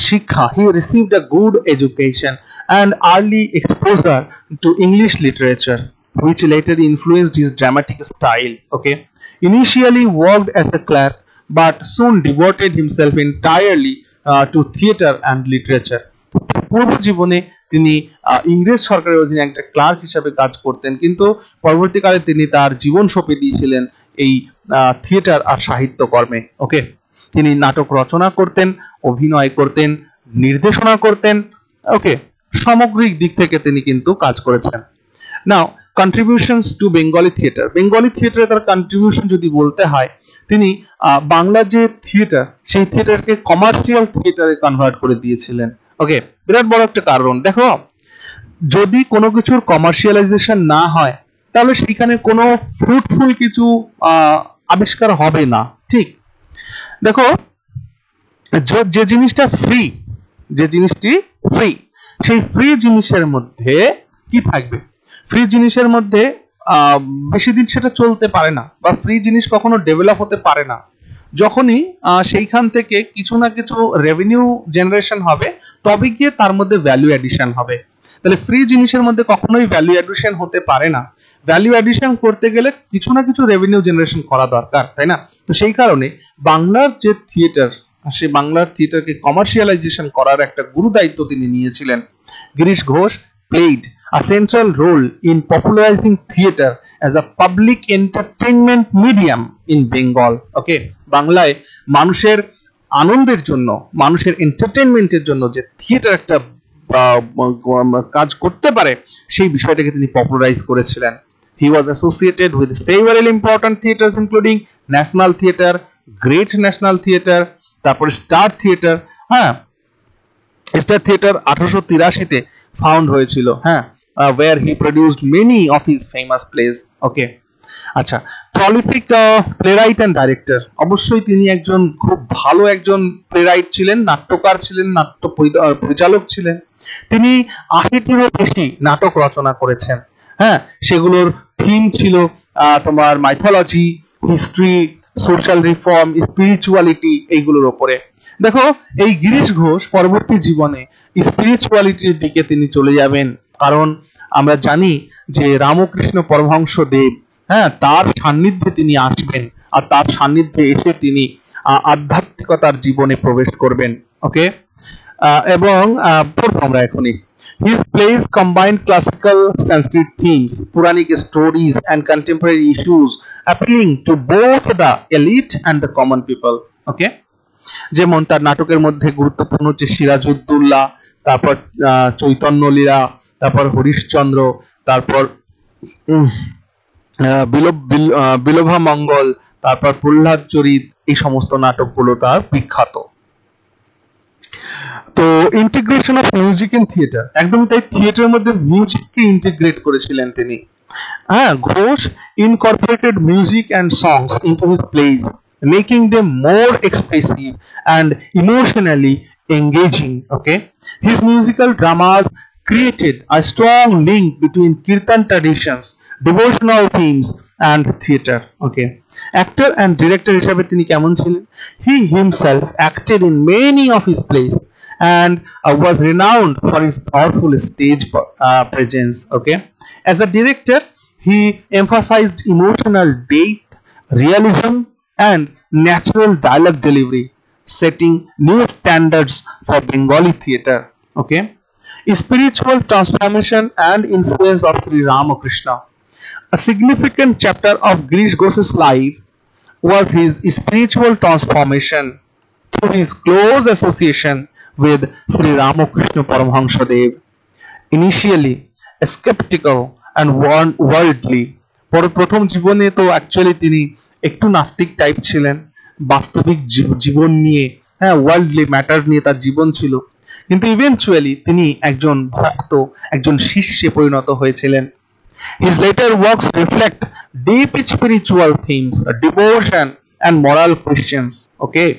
Speaker 1: শিক্ষা, he received a good education and early exposure to English literature, which later influenced his dramatic style, okay. Initially worked as a clerk but soon devoted himself entirely to theatre and literature. পূর্ব জীবনে তিনি ইংরেজ সরকারের অধীনে একটা clerk হিসাবে কাজ করতেন, কিন্তু পরবর্তীকালে তিনি তার জীবন সঁপে দিয়েছিলেন এই থিয়েটার আর সাহিত্য কর্মে, ওকে। তিনি নাটক রচনা করতেন, অভিনয় করতেন, নির্দেশনা করতেন, ওকে, সামগ্রিক দিক থেকে তিনি কিন্তু কাজ করেছেন। Now contributions to Bengali theatre, Bengali থিয়েটারে তার কন্ট্রিবিউশন যদি বলতে হয়, তিনি বাংলার যে থিয়েটার সেই থিয়েটারকে কমার্শিয়াল থিয়েটারে কনভার্ট করে দিয়েছিলেন, ওকে। বিরাট বড় একটা কারণ, দেখো যদি কোনো কিছুর কমার্শিয়ালাইজেশন না হয় তাহলে সেখানে কোনো ফ্রুটফুল কিছু আবিষ্কার হবে না, ঠিক। দেখো যে জিনিসটা ফ্রি, যে জিনিসটি ফ্রি, সেই ফ্রি জিনিসের মধ্যে কি থাকবে? ফ্রি জিনিসের মধ্যে বেশি দিন সেটা চলতে পারে না, বা ফ্রি জিনিস কখনো ডেভেলপ হতে পারে না। যখনই সেইখান থেকে কিছু না কিছু রেভিনিউ জেনারেশন হবে তবে গিয়ে তার মধ্যে ভ্যালু অ্যাডিশন হবে। তাহলে ফ্রি জিনিসের মধ্যে কখনোই ভ্যালু অ্যাডিশন হতে পারে না। ভ্যালু অ্যাডিশন করতে গেলে কিছু না কিছু রেভিনিউ জেনারেশন করা দরকার, তাই না? তো সেই কারণে বাংলার যে থিয়েটার, সেই বাংলার থিয়েটারকে কমার্শিয়ালাইজেশন করার একটা গুরু দায়িত্ব তিনি নিয়েছিলেন। Girish Ghosh played a central role in popularizing theater as a public entertainment medium in Bengal. Okay, বাংলায় মানুষের আনন্দের জন্য, মানুষের এন্টারটেইনমেন্টের জন্য যে থিয়েটার একটা কাজ করতে পারে সেই বিষয়টাকে তিনি পপুলারাইজ করেছিলেন। He was associated with several important theaters including National Theatre, Great National Theatre, তারপর স্টার থিয়েটার। হ্যাঁ, স্টার থিয়েটার 1883 তে ফাউন্ড হয়েছিল। হ্যাঁ, where he produced many of his famous plays. ওকে, আচ্ছা, প্রলিফিক প্লেরাইট অ্যান্ড ডাইরেক্টর, অবশ্যই তিনি একজন খুব ভালো একজন প্লেরাইট ছিলেন, নাট্যকার ছিলেন, নাট্য পরিচালক ছিলেন। তিনি 80টিরও বেশি নাটক রচনা করেছেন। হ্যাঁ, সেগুলোর থিম ছিল তোমার mythology, history, social reform, spirituality, এইগুলোর উপরে। দেখো, এই গিরিশ ঘোষ পরবর্তী জীবনে স্পিরিচুয়ালিটির দিকে তিনি চলে যাবেন, কারণ আমরা জানি যে রামকৃষ্ণ পরমহংস দেব, হ্যাঁ, তার সান্নিধ্যে তিনি আসবেন, আর তার সান্নিধ্যে এসে তিনি আধ্যাত্মিকতার জীবনে প্রবেশ করবেন। ওকে, এবং পড়বো আমরা এখনই। His plays combine classical Sanskrit themes, Puranic stories, and contemporary issues, appealing to both the elite and the common people. Okay, যেমন তার নাটকের মধ্যে গুরুত্বপূর্ণ হচ্ছে সিরাজউদ্দৌলা, তারপর চৈতন্য লীলা, তারপর হরিশ্চন্দ্র, তারপর বিলোভা মঙ্গল, তারপর প্রহ্লাদ চরিত, এই সমস্ত নাটকগুলো তার বিখ্যাত। তো integration of music in theatre, একদমই তাই, থিয়েটারের মধ্যে মিউজিককে ইন্টিগ্রেট করেছিলেন তিনি। হ্যাঁ, Ghosh incorporated music and songs into his plays, making them more expressive and emotionally engaging. Okay, his musical dramas created a strong link between kirtan traditions, devotional themes, and theater. Okay, actor and director হিসাবে তিনি কেমন ছিলেন? He himself acted in many of his plays and was renowned for his powerful stage presence. Okay, as a director, he emphasized emotional depth, realism, and natural dialogue delivery, setting new standards for Bengali theatre. Okay, spiritual transformation and influence of Sri Ramakrishna. A significant chapter of Girish Ghosh's life was his spiritual transformation through his close association with Sri Ramakrishna Paramahansa Dev. Initially skeptical and worldly, প্রথম জীবনে তো actually তিনি একটু নাস্তিক type ছিলেন, বাস্তবিক জীবন নিয়ে, হ্যাঁ, ওয়ার্ল্ডলি ম্যাটার নিয়ে তার জীবন ছিল, কিন্তু ইভেনচুয়ালি তিনি একজন ভক্ত, একজন শিষ্যে পরিণত হয়েছিলেন। His later works reflect deep spiritual themes, devotion and moral questions. Okay,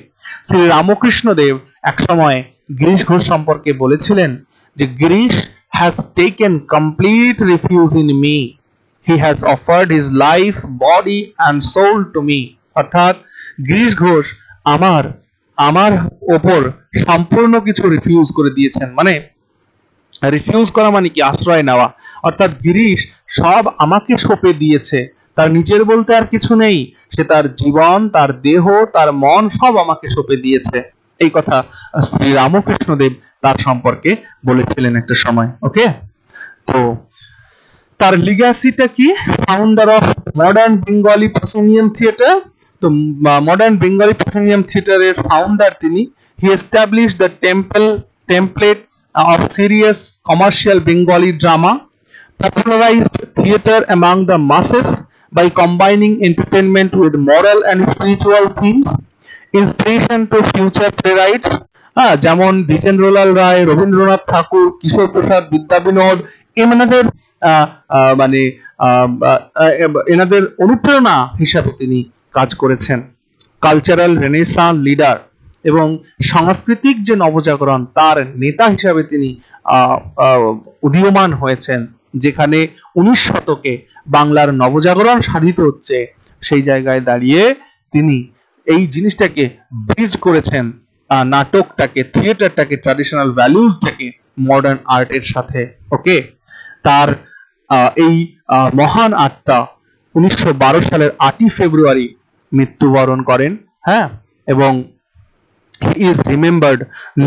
Speaker 1: Shri Ramakrishna দেব এক সময় গিরিশ ঘোষ সম্পর্কে বলেছিলেন যে Girish has taken complete refuge in me. He has offered his life, body and soul to me. অর্থাৎ গিরিশ ঘোষ আমার ওপর সম্পূর্ণ কিছু রিফিউজ করে দিয়েছেন। মানে রিফিউজ করা মানে কি? আশ্রয় নেওয়া। অর্থাৎ গিরিশ সব আমাকে সঁপে দিয়েছে, তার নিজের বলতে আর কিছু নেই, সে তার জীবন, তার দেহ, তার মন সব আমাকে সঁপে দিয়েছে। এই কথা শ্রী রামকৃষ্ণ দেব তার সম্পর্কে বলেছিলেন একটা সময়। ওকে, তো তার লিগ্যাসিটা কি? Founder of modern Bengali proscenium theatre. তো মডার্ন বেঙ্গলি প্রসেনিয়াম থিয়েটারের ফাউন্ডার তিনি। He established the template of serious commercial Bengali drama, popularized theatre among the masses by combining entertainment with moral and spiritual themes, inspiration to future playwrights, যেমন দ্বিজেন্দ্রলাল রায়, রবীন্দ্রনাথ ঠাকুর, কিশোর প্রসাদ, বিদ্যাবিনোদ, এনাদের অনুপ্রেরণা হিসাবে তিনি কাজ করেছেন। কালচারাল রেনেসাঁ লিডার এবং সাংস্কৃতিক যে নবজাগরণ তার নেতা হিসাবে তিনি উদীয়মান হয়েছেন। যেখানে 19 শতকে বাংলার নবজাগরণ সাধিত হচ্ছে, সেই জায়গায় দাঁড়িয়ে তিনি এই জিনিসটাকে ব্রিজ করেছেন, নাটকটাকে, থিয়েটারটাকে, ট্র্যাডিশনাল ভ্যালুজটাকে মডার্ন আর্টের সাথে। ওকে, তার এই মহান আত্মা 1912 সালের 8ই ফেব্রুয়ারি মৃত্যুবরণ করেন। হ্যাঁ, এবং he is remembered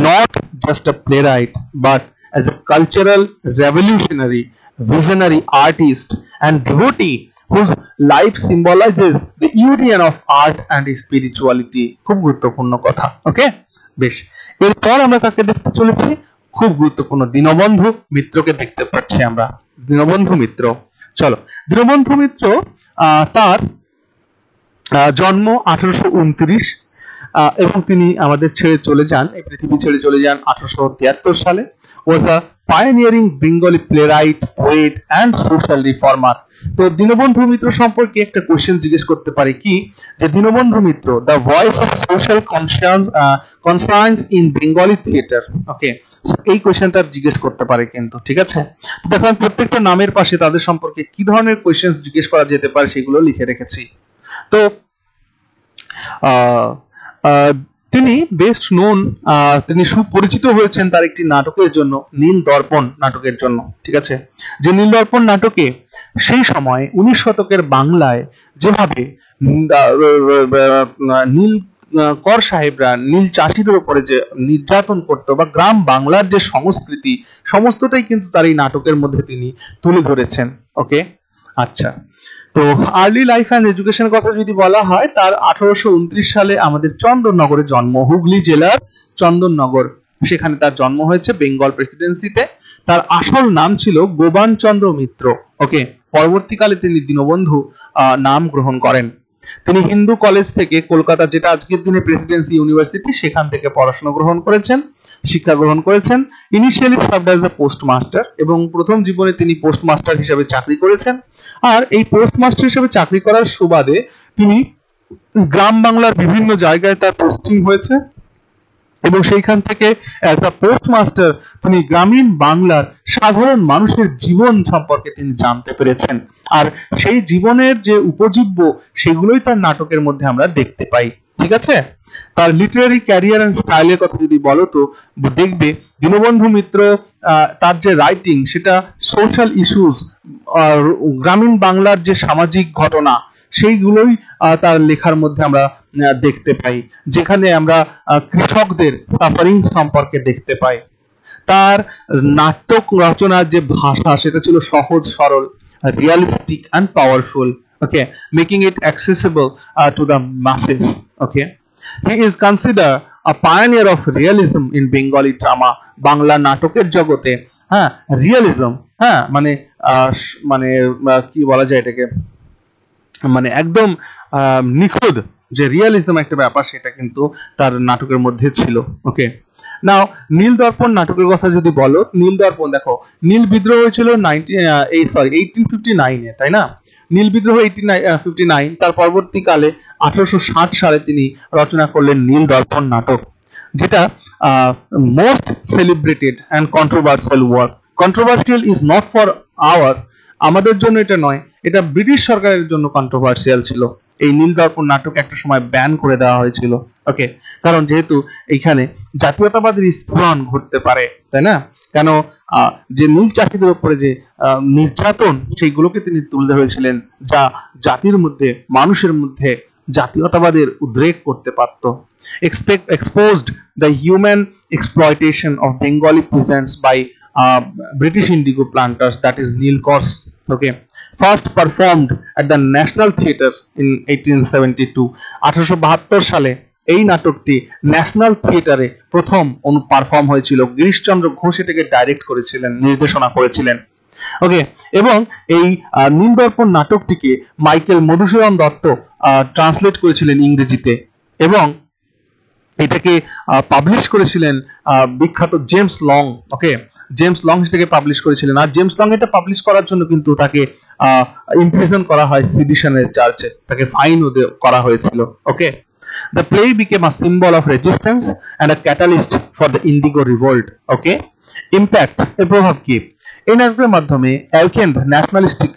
Speaker 1: not just a playwright but as a cultural revolutionary, visionary artist and devotee whose life symbolizes the union of art and spirituality. খুব গুরুত্বপূর্ণ কথা। ওকে, বেশ, এরপর আমরা কাকে দেখতে চলেছি? খুব গুরুত্বপূর্ণ দীনবন্ধু মিত্রকে দেখতে পাচ্ছি আমরা। দীনবন্ধু মিত্র, চলো, দীনবন্ধু মিত্র তার জন্ম 1829 এবং তিনি আমাদের ছেড়ে চলে যান, এই পৃথিবী ছেড়ে চলে যান 1873 সালে। was a pioneering Bengali playwright, poet and social reformer. তো দীনবন্ধু মিত্র সম্পর্কে একটা কোশ্চেন জিজ্ঞেস করতে পারি কি, যে Dinabandhu Mitra the voice of social concerns in Bengali theatre. Okay, এই কোশ্চেনটা জিজ্ঞেস করতে পারে কিন্তু, ঠিক আছে? তো দেখো আমি প্রত্যেকটা নামের পাশে তাদের সম্পর্কে কি ধরনের কোশ্চেন জিজ্ঞেস করা যেতে পারে সেগুলো লিখে রেখেছি। তো তিনি বেস্ট নোন, তিনি সুপরিচিত হয়েছেন তার একটি নাটকের জন্য, নীল দর্পণ নাটকের জন্য, ঠিক আছে? যে নীল দর্পণ নাটকে সেই সময় 19 শতকের বাংলায় যেভাবে নীল কর সাহেবরা নীল চাষিদের উপরে যে নির্যাতন করতো বা গ্রাম বাংলার যে সংস্কৃতি সমস্তটাই কিন্তু তার এই নাটকের মধ্যে তিনি তুলে ধরেছেন। ওকে, আচ্ছা, তো আর্লি লাইফ অ্যান্ড এডুকেশনের কথা যদি বলা হয়, তার 1829 সালে আমাদের চন্দননগরে জন্ম, হুগলি জেলার চন্দননগর, সেখানে তার জন্ম হয়েছে বেঙ্গল প্রেসিডেন্সিতে। তার আসল নাম ছিল গোবান চন্দ্র মিত্র। ওকে, পরবর্তীকালে তিনি দীনবন্ধু নাম গ্রহণ করেন। তিনি হিন্দু কলেজ থেকে কলকাতা, যেটা আজকের দিনে প্রেসিডেন্সি ইউনিভার্সিটি, সেখান থেকে পড়াশোনা গ্রহণ করেছেন, শিক্ষা গ্রহণ করেছেন। Initially served as a postmaster, এবং প্রথম জীবনে তিনি পোস্টমাস্টার হিসেবে চাকরি করেছেন। আর এই পোস্টমাস্টার হিসেবে চাকরি করার সুবাদে তিনি গ্রাম বাংলার বিভিন্ন জায়গায় তার পোস্টিং হয়েছে, এবং সেইখান থেকে অ্যাজ আ পোস্টমাস্টার তিনি গ্রামীণ বাংলার সাধারণ মানুষের জীবন সম্পর্কে তিনি জানতে পেরেছেন। আর সেই জীবনের যে উপজীব্য সেগুলোই তার নাটকের মধ্যে আমরা দেখতে পাই, ঠিক আছে? তার লিটারারি ক্যারিয়ার এন্ড স্টাইলের কথা যদি বলো তো দেখবে দীনবন্ধু মিত্র তার যে রাইটিং সেটা সোশ্যাল ইস্যুস, গ্রামীণ বাংলার যে সামাজিক ঘটনা সেইগুলোই তার লেখার মধ্যে আমরা দেখতে পাই, যেখানে আমরা কৃষকদের সাফারিং সম্পর্কে দেখতে পাই। তার নাটক রচনার যে ভাষা সেটা ছিল সহজ সরল, realistic and powerful. Okay, making it accessible to the মাসেস। Okay, he is consider a pioneer of realism in Bengali drama. Bangla নাটকের জগতে হ্যাঁ রিয়ালিজম, হ্যাঁ মানে মানে কি বলা যায় এটাকে, মানে একদম নিখুঁত যে রিয়ালিজম একটা ব্যাপার সেটা কিন্তু তার নাটকের মধ্যে ছিল। ওকে, নাও নীল দর্পণ নাটকের কথা যদি বলো, নীল দর্পণ দেখো, নীল বিদ্রোহ হয়েছিল 1859-এ, তাই না? নীল বিদ্রোহ 1859, তার পরবর্তীকালে 1860 সালে তিনি রচনা করলেন নীল দর্পণ নাটক, যেটা most celebrated and controversial work. Controversial is not for আমাদের জন্য এটা নয়, এটা ব্রিটিশ সরকারের জন্য কন্ট্রোভার্সিয়াল ছিল। এই নীল দর্পণ নাটক একটা সময় ব্যান করে দেওয়া হয়েছিল। ওকে, কারণ যেহেতু এইখানে জাতীয়তাবাদের স্ফুরণ ঘটতে পারে, তাই না? কেন যে নীল চাষিদের উপরে যে নির্যাতন সেইগুলোকে তিনি তুলে ধরেছিলেন, যা জাতির মধ্যে, মানুষের মধ্যে জাতীয়তাবাদের উদ্রেক করতে পারত। exposed the human exploitation of Bengali peasants by British indigo planters, that is Neil Corse. Okay, first performed at the National Theatre in 1872. 1872 সালে এই নাটকটি ন্যাশনাল থিয়েটারে প্রথম পারফর্ম হয়েছিল। গিরিশচন্দ্র ঘোষ এটাকে ডাইরেক্ট করেছিলেন, নির্দেশনা করেছিলেন। ওকে, এবং এই নীল দর্পণ নাটকটিকে মাইকেল মধুসূদন দত্ত ট্রান্সলেট করেছিলেন ইংরেজিতে, এবং এটাকে পাবলিশ করেছিলেন বিখ্যাত জেমস লং। ওকে, জেমস লং সেটাকে পাবলিশ করেছিলেন, আর জেমস লং এটা পাবলিশ করার জন্য কিন্তু তাকে ইমপ্রিজন করা হয় সিডিশনের চার্চে, তাকে ফাইনও করা হয়েছিল। ওকে, the play became a symbol of resistance and a catalyst for the indigo revolt. Okay, impact এর প্রভাব কি? এই নাটকের মাধ্যমে অ্যালকেন্ড ন্যাশনালিস্টিক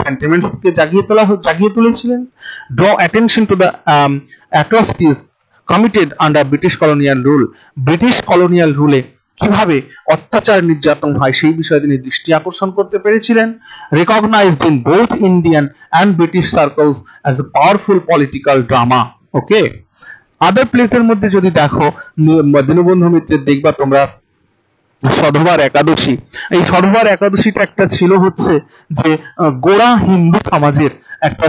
Speaker 1: সেন্টিমেন্টস কে জাগিয়ে তুলেছিলেন। draw attention to the atrocities committed under British colonial rule. British colonial রুলে কিভাবে অত্যাচার নির্যাতন হয় সেই বিষয়ে তিনি দৃষ্টি আকর্ষণ করতে পেরেছিলেন। recognized in both Indian and British circles as a powerful political drama. ওকে, আদার প্লেসের মধ্যে যদি দেখো দীনবন্ধু মিত্রের দেখবা তোমরা সধবার একাদশী। এই সধবার একাদশীটা একটা ছিল হচ্ছে যে গোঁড়া হিন্দু সমাজের একটা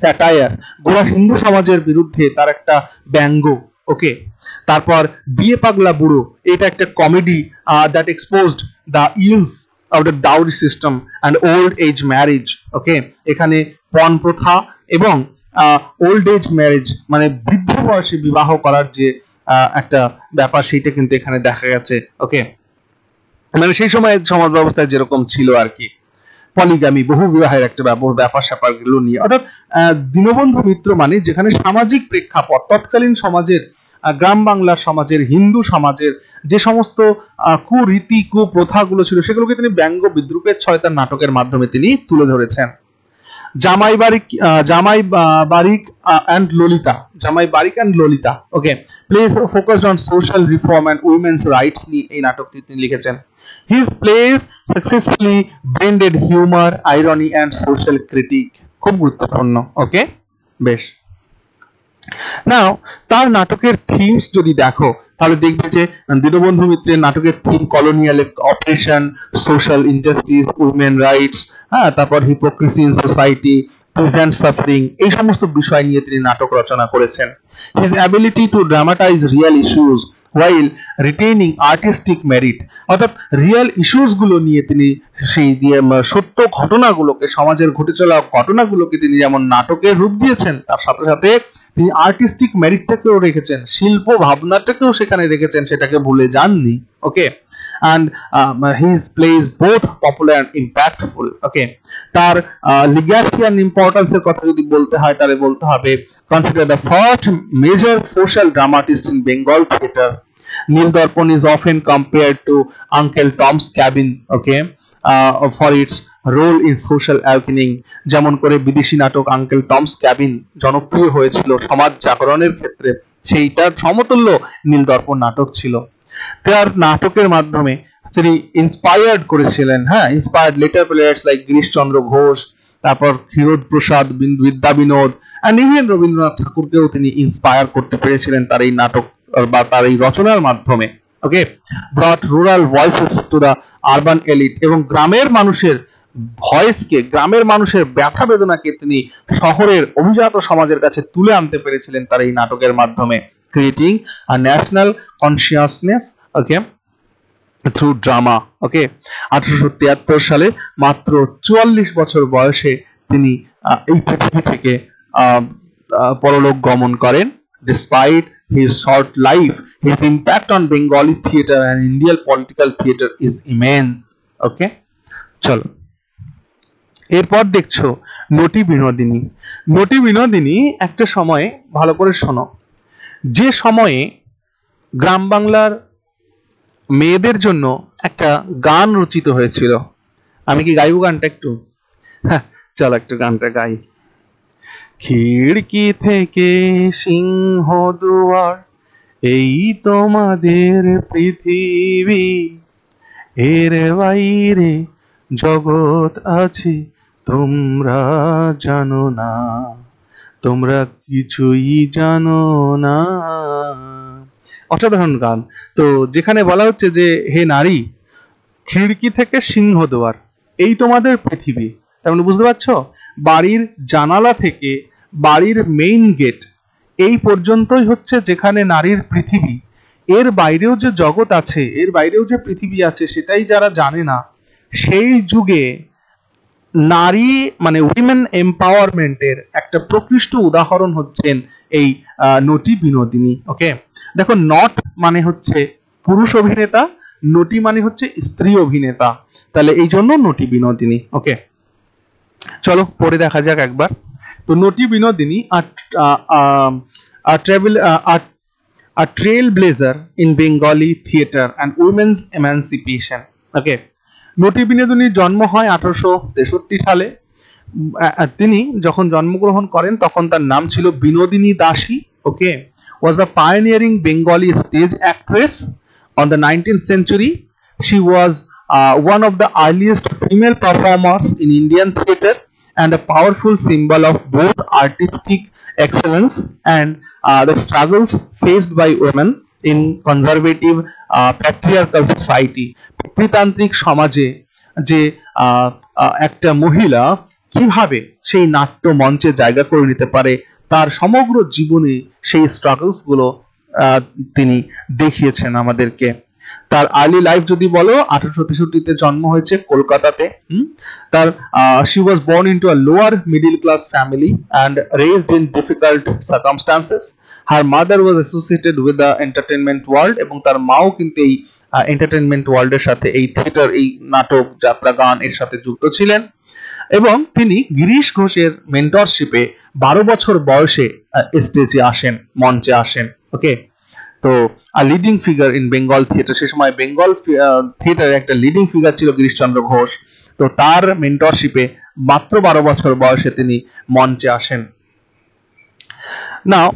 Speaker 1: স্যাটায়ার, গোঁড়া হিন্দু সমাজের বিরুদ্ধে তার একটা ব্যঙ্গ। ওকে, তারপর বিয়ে পাগলা বুড়ো, এটা একটা comedy that exposed the ills of the dowry system and old age marriage. Okay, এখানে পণ প্রথা এবং ওল্ড এজ ম্যারেজ মানে বৃদ্ধ বয়সে বিবাহ করার যে একটা ব্যাপার, সেইটা কিন্তু এখানে দেখা গেছে। ওকে, মানে সেই সময় সমাজ ব্যবস্থায় যেরকম ছিল আর কি, পলিগামি, বহু বিবাহের একটা ব্যাপার স্যাপার গুলো নিয়ে, অর্থাৎ দীনবন্ধু মিত্র মানে যেখানে সামাজিক প্রেক্ষাপট, তৎকালীন সমাজের, গ্রাম বাংলার সমাজের, হিন্দু সমাজের যে সমস্ত কুরীতি কুপ্রথাগুলো ছিল সেগুলোকে তিনি ব্যঙ্গ বিদ্রুপের ছয় তার নাটকের মাধ্যমে তিনি তুলে ধরেছেন। জামাই বারিক and Lolita, জামাই বারিক and Lolita, okay, plays focused on social reform and women's rights নিয়ে এই নাটকটি তিনি লিখেছেন। His plays successfully blended humor, irony and social critique, খুব গুরুত্বপূর্ণ। ওকে, বেশ। নাও তার নাটকের থিমস যদি দেখো তাহলে দেখবে যে দীনবন্ধু মিত্রের নাটকের theme colonial operation, social injustice, women rights, হ্যাঁ, তারপর hypocrisy in society, present suffering, এই সমস্ত বিষয় নিয়ে তিনি নাটক রচনা করেছেন। His ability to dramatise real issues while retaining artistic merit, অর্থাৎ রিয়েল ইস্যুস গুলো নিয়ে তিনি সেই সত্য ঘটনাগুলোকে, সমাজের ঘটে চলা ঘটনাগুলোকে তিনি যেমন নাটকের রূপ দিয়েছেন, তার সাথে সাথে তিনি আর্টিস্টিক মেরিটটাকেও রেখেছেন, শিল্প ভাবনাটাকেও সেখানে রেখেছেন, সেটাকে ভুলে যাননি। ওকে, and his plays both popular and impactful. ওকে, তার লিগ্যাসি and ইম্পর্টেন্স এর কথা যদি বলতে হয় তাহলে বলতে হবে consider the first major social dramatist in Bengal theatre. Nildarpan is often compared to Uncle Tom's Cabin, okay, for its role in social awakening, যেমন করে বিদেশি নাটক আঙ্কেল টমস ক্যাবিন জনপ্রিয় হয়েছিল সমাজ জাগরণের ক্ষেত্রে, সেইটার সমতুল্য নীলদর্পণ নাটক ছিল। তার নাটকের মাধ্যমে তিনি ইন্সপায়ার্ড করেছিলেন, হ্যাঁ, inspired letter players like Girishchandra Ghosh, তারপর ক্ষীরোদ প্রসাদ, বিদ্যা বিনোদ এন্ড ইভেন রবীন্দ্রনাথ ঠাকুরকেও তিনি ইন্সপায়ার করতে পেরেছিলেন তার এই নাটক বা তার এই রচনার মাধ্যমে। Okay, brought rural voices to the urban elite, এবং গ্রামের মানুষের ভয়েসকে, গ্রামের মানুষের ব্যথা বেদনাকে তিনি শহরের অভিজাত সমাজের কাছে তুলে আনতে পেরেছিলেন তার এই নাটকের মাধ্যমে, creating a national consciousness, okay, through drama. Okay, 1873 সালে মাত্র 44 বছর বয়সে তিনি এই পৃথিবী থেকে পরলোক গমন করেন। Despite his short life, his impact on Bengali theatre and Indian political theatre is immense. Okay, চলো এরপর দেখছো নটি বিনোদিনী। নটি বিনোদিনী একটা সময়ে, ভালো করে শোনো, যে সময়ে গ্রাম বাংলার মেয়েদের জন্য একটা গান রচিত হয়েছিল। আমি কি গাইবো গানটা একটু? হ্যাঁ, চলো একটু গানটা গাই। খিড়কি থেকে সিংহ দুয়ার, এই তোমাদের পৃথিবী, এর বাইরে জগৎ আছে তোমরা জানো না, তোমরা কিছুই জানো না। অসাধারণ গান। তো যেখানে বলা হচ্ছে যে হে নারী, খিড়কি থেকে সিংহ দুয়ার, এই তোমাদের পৃথিবী, তার মানে বুঝতে পারছো, বাড়ির জানালা থেকে বাড়ির মেইন গেট এই পর্যন্তই হচ্ছে যেখানে নারীর পৃথিবী। এর বাইরেও যে জগৎ আছে, এর বাইরেও যে পৃথিবী আছে, সেটাই যারা জানে না, সেই যুগে নারী মানে উইমেন এম্পাওয়ারমেন্টের একটা প্রকৃষ্ট উদাহরণ হচ্ছেন এই নটি বিনোদিনী। ওকে, দেখো, নট মানে হচ্ছে পুরুষ অভিনেতা, নটি মানে হচ্ছে স্ত্রী অভিনেতা, তাহলে এই জন্য নটি বিনোদিনী। ওকে, চলো পড়ে দেখা যাক একবার। তো নটি Binodini a trailblazer in Bengali theatre and women's emancipation. ওকে, নটি বিনোদিনীর জন্ম হয় 1863 সালে। তিনি যখন জন্মগ্রহণ করেন তখন তার নাম ছিল বিনোদিনী দাসী। ওকে, was a pioneering Bengali stage actress on the 19th century. She was one of the earliest female performers in Indian theatre and a powerful symbol of both artistic excellence and the struggles faced by women in conservative patriarchal society, পিতৃতান্ত্রিক সমাজে যে একটা মহিলা কিভাবে সেই নাট্য মঞ্চে জায়গা করে নিতে পারে, তার সমগ্র জীবনে সেই স্ট্রাগলস গুলো তিনি দেখিয়েছেন আমাদেরকে। তার আর্লি লাইফ যদি বলো, 1863-তে জন্ম হয়েছে কলকাতাতে। তার she was born into a lower middle class family and raised in difficult circumstances. Her mother was associated with the entertainment world, এবং তার মাও কিন্তু এই এন্টারটেনমেন্ট ওয়ার্ল্ডের সাথে, এই থিয়েটার, এই নাটক, যাত্রা, গান এর সাথে যুক্ত ছিলেন। এবং তিনি গিরিশ ঘোষের মেন্টরশিপে 12 বছর বয়সে স্টেজে আসেন, মঞ্চে আসেন। ওকে, তো leading figure in Bengal theatre, সে সময় বেঙ্গল থিয়েটারে একটা লিডিং ফিগার ছিল গিরিশচন্দ্র ঘোষ। তো তার মেন্টরশিপে মাত্র 12 বছর বয়সে তিনি মঞ্চে আসেন। নাও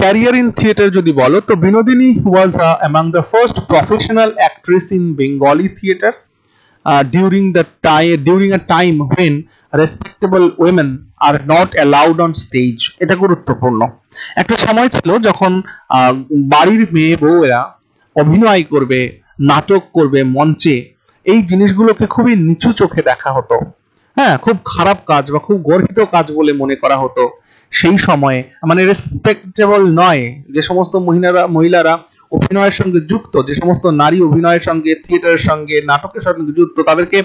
Speaker 1: ক্যারিয়ার ইন থিয়েটার যদি বলো, তো Binodini was among the first professional actress in Bengali theatre during a time when respectable women are not allowed on stage. এটা গুরুত্বপূর্ণ। একটা সময় ছিল যখন বাড়ির মেয়ে বউয়েরা অভিনয় করবে, নাটক করবে মঞ্চে, এই জিনিসগুলোকে খুবই নিচু চোখে দেখা হতো। হ্যাঁ, খুব খারাপ কাজ বা খুব গর্হিত কাজ বলে মনে করা হতো সেই সময়ে। মানে রেসপেক্টেবল নয় যে সমস্ত মহিলারা অভিনয়ের সঙ্গে যুক্ত, যে সমস্ত নারী অভিনয়ের সঙ্গে, থিয়েটারের সঙ্গে, নাটকের সঙ্গে যুক্ত, তাদেরকে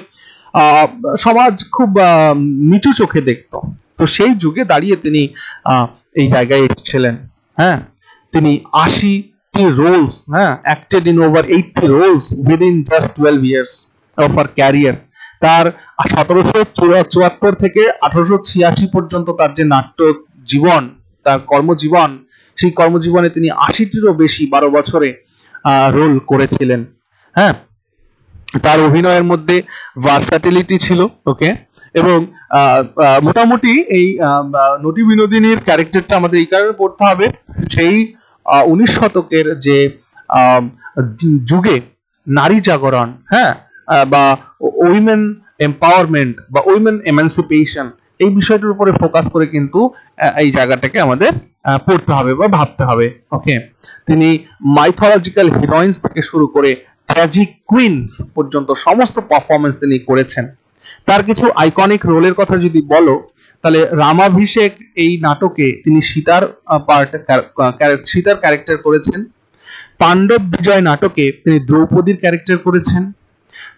Speaker 1: সমাজ খুব নিচু চোখে দেখতো। তো সেই যুগে দাঁড়িয়ে তিনি এই জায়গায় এসেছিলেন। হ্যাঁ, তিনি 80টি roles, acted in over 80 roles within just 12 years of her career. তার 1774 থেকে 1886 পর্যন্ত তার যে নাট্য জীবন, তার কর্মজীবন, সেই কর্মজীবনে তিনি 80টিরও বেশি 12 বছরে রোল করেছিলেন। হ্যাঁ, তার অভিনয়ের মধ্যে ভার্সাটিলিটি ছিল। ওকে, এবং মোটামুটি এই নটি বিনোদিনীর ক্যারেক্টারটা আমাদের এই কারণে পড়তে হবে, সেই 19 শতকের যে যুগে নারী জাগরণ, বা উইমেন এম্পাওয়ারমেন্ট বা উইমেন এমানসিপেশন, এই বিষয়টার উপরে ফোকাস করে কিন্তু এই জায়গাটাকে আমাদের পড়তে হবে বা ভাবতে হবে। ওকে, তিনি মাইথোলজিক্যাল হিরোইন্স থেকে শুরু করে ট্র্যাজিক কুইন্স পর্যন্ত সমস্ত পারফরমেন্স তিনি করেছেন। তার কিছু আইকনিক রোলের কথা যদি বলো, তাহলে রামাভিষেক এই নাটকে তিনি সীতার ক্যারেক্টার করেছেন। পাণ্ডব বিজয় নাটকে তিনি দ্রৌপদীর ক্যারেক্টার করেছেন।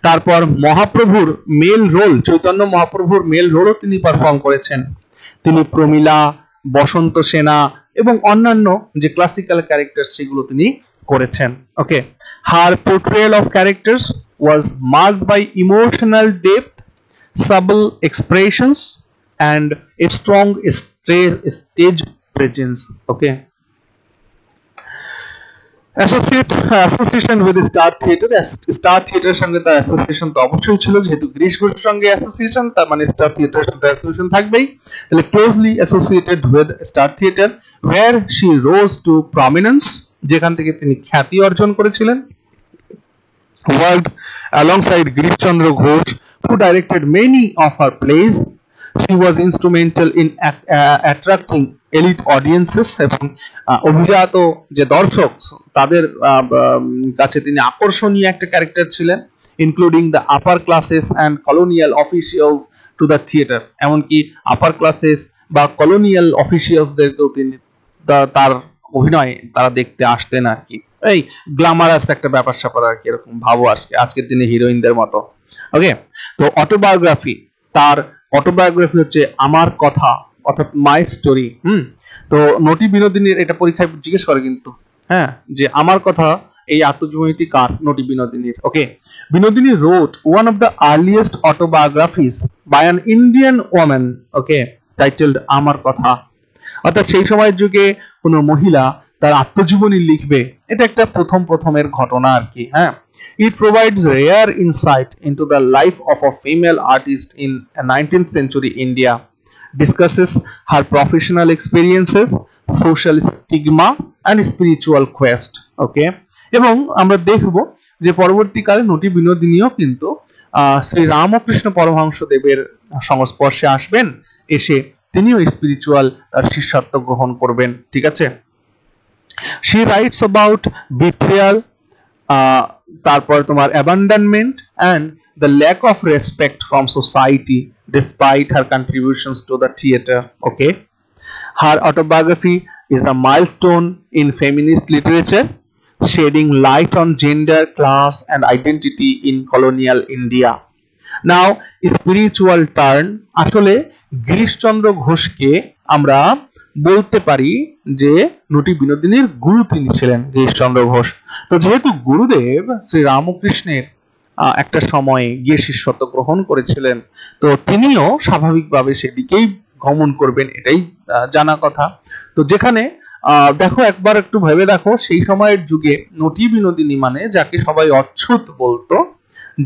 Speaker 1: তারপর মহাপ্রভুর মেল রোল, চৈতন্য মহাপ্রভুর মেল রোলও তিনি পারফর্ম করেছেন। তিনি প্রমীলা, বসন্ত সেনা এবং অন্যান্য যে ক্লাসিক্যাল ক্যারেক্টার সেগুলো তিনি করেছেন। Okay, her portrayal of characters was marked by emotional depth, subtle expressions and a strong stage presence. Okay, association with Star Theatre, Star Theatre সঙ্গে তার অ্যাসোসিয়েশন তো অবশ্যই ছিল, যেহেতু গিরিশ ঘোষের সঙ্গে অ্যাসোসিয়েশন, তার মানে স্টার থিয়েটারের সাথে অ্যাসোসিয়েশন থাকবেই। তাহলে closely associated with star theatre, where she rose to prominence, যেখান থেকে তিনি খ্যাতি অর্জন করেছিলেন। Worked alongside Girish Chandra Ghosh, who directed many of her plays. She was instrumental in attracting elite audiences, এবং অভিজাত যে দর্শক তাদের কাছে তিনি আকর্ষণীয় একটা ক্যারেক্টার ছিলেন, including the upper classes and colonial officials to the theatre. এমনকি আপার ক্লাসেস বা কলোনিয়াল অফিসিয়ালসদেরকেও তিনি তার অভিনয় তারা দেখতে আসতেন আর কি। এই গ্ল্যামারাস একটা ব্যাপার স্যাপার আর কি, এরকম ভাবো আজকের দিনে হিরোইনদের মতো। ওকে, তো অটোবায়োগ্রাফি, তার অটোবায়োগ্রাফি হচ্ছে আমার কথা, অর্থাৎ মাই স্টোরি। তো নটি বিনোদিনীর এটা পরীক্ষায় জিজ্ঞেস করে কিন্তু, যে আমার কথা, এই আত্মজীবনীটি কার? নটি বিনোদিনীর। Okay, Binodini wrote one of the earliest autobiographies by an Indian woman, okay, titled আমার কথা। অর্থাৎ সেই সময়ের যুগে কোনো মহিলা তার আত্মজীবনী লিখবে, এটা একটা প্রথমের ঘটনা আর কি। It provides rare insight into the life of a female artist in 19th century India, discusses her professional experiences, social stigma and spiritual quest. Okay, এবং আমরা দেখব যে পরবর্তীকালে নটি বিনোদিনীও কিন্তু শ্রী রামকৃষ্ণ পরমহংস দেবের সংস্পর্শে আসবেন, এসে তিনিও স্পিরিচুয়াল তার শিষ্যত্ব গ্রহণ করবেন। ঠিক আছে, She writes about betrayal, তারপর তোমার abandonment and the lack of respect from society despite her contributions to the theater. Okay, her autobiography is a milestone in feminist literature, shedding light on gender, class, and identity in colonial India. Now spiritual turn, আসলে গিরিশচন্দ্র ঘোষকে আমরা বলতে পারি যে নটি বিনোদিনীর গুরু তিনি ছিলেন গিরিশচন্দ্র ঘোষ। তো যেহেতু গুরুদেব শ্রী রামকৃষ্ণের একটা সময়ে গিয়ে শিষ্যত্ব গ্রহণ করেছিলেন, তো তিনিও স্বাভাবিকভাবে সেদিকেই গমন করবেন, এটাই জানা কথা। তো যেখানে দেখো, একবার একটু ভেবে দেখো, সেই সময়ের যুগে নটি বিনোদিনী মানে যাকে সবাই অচ্ছুত বলতো,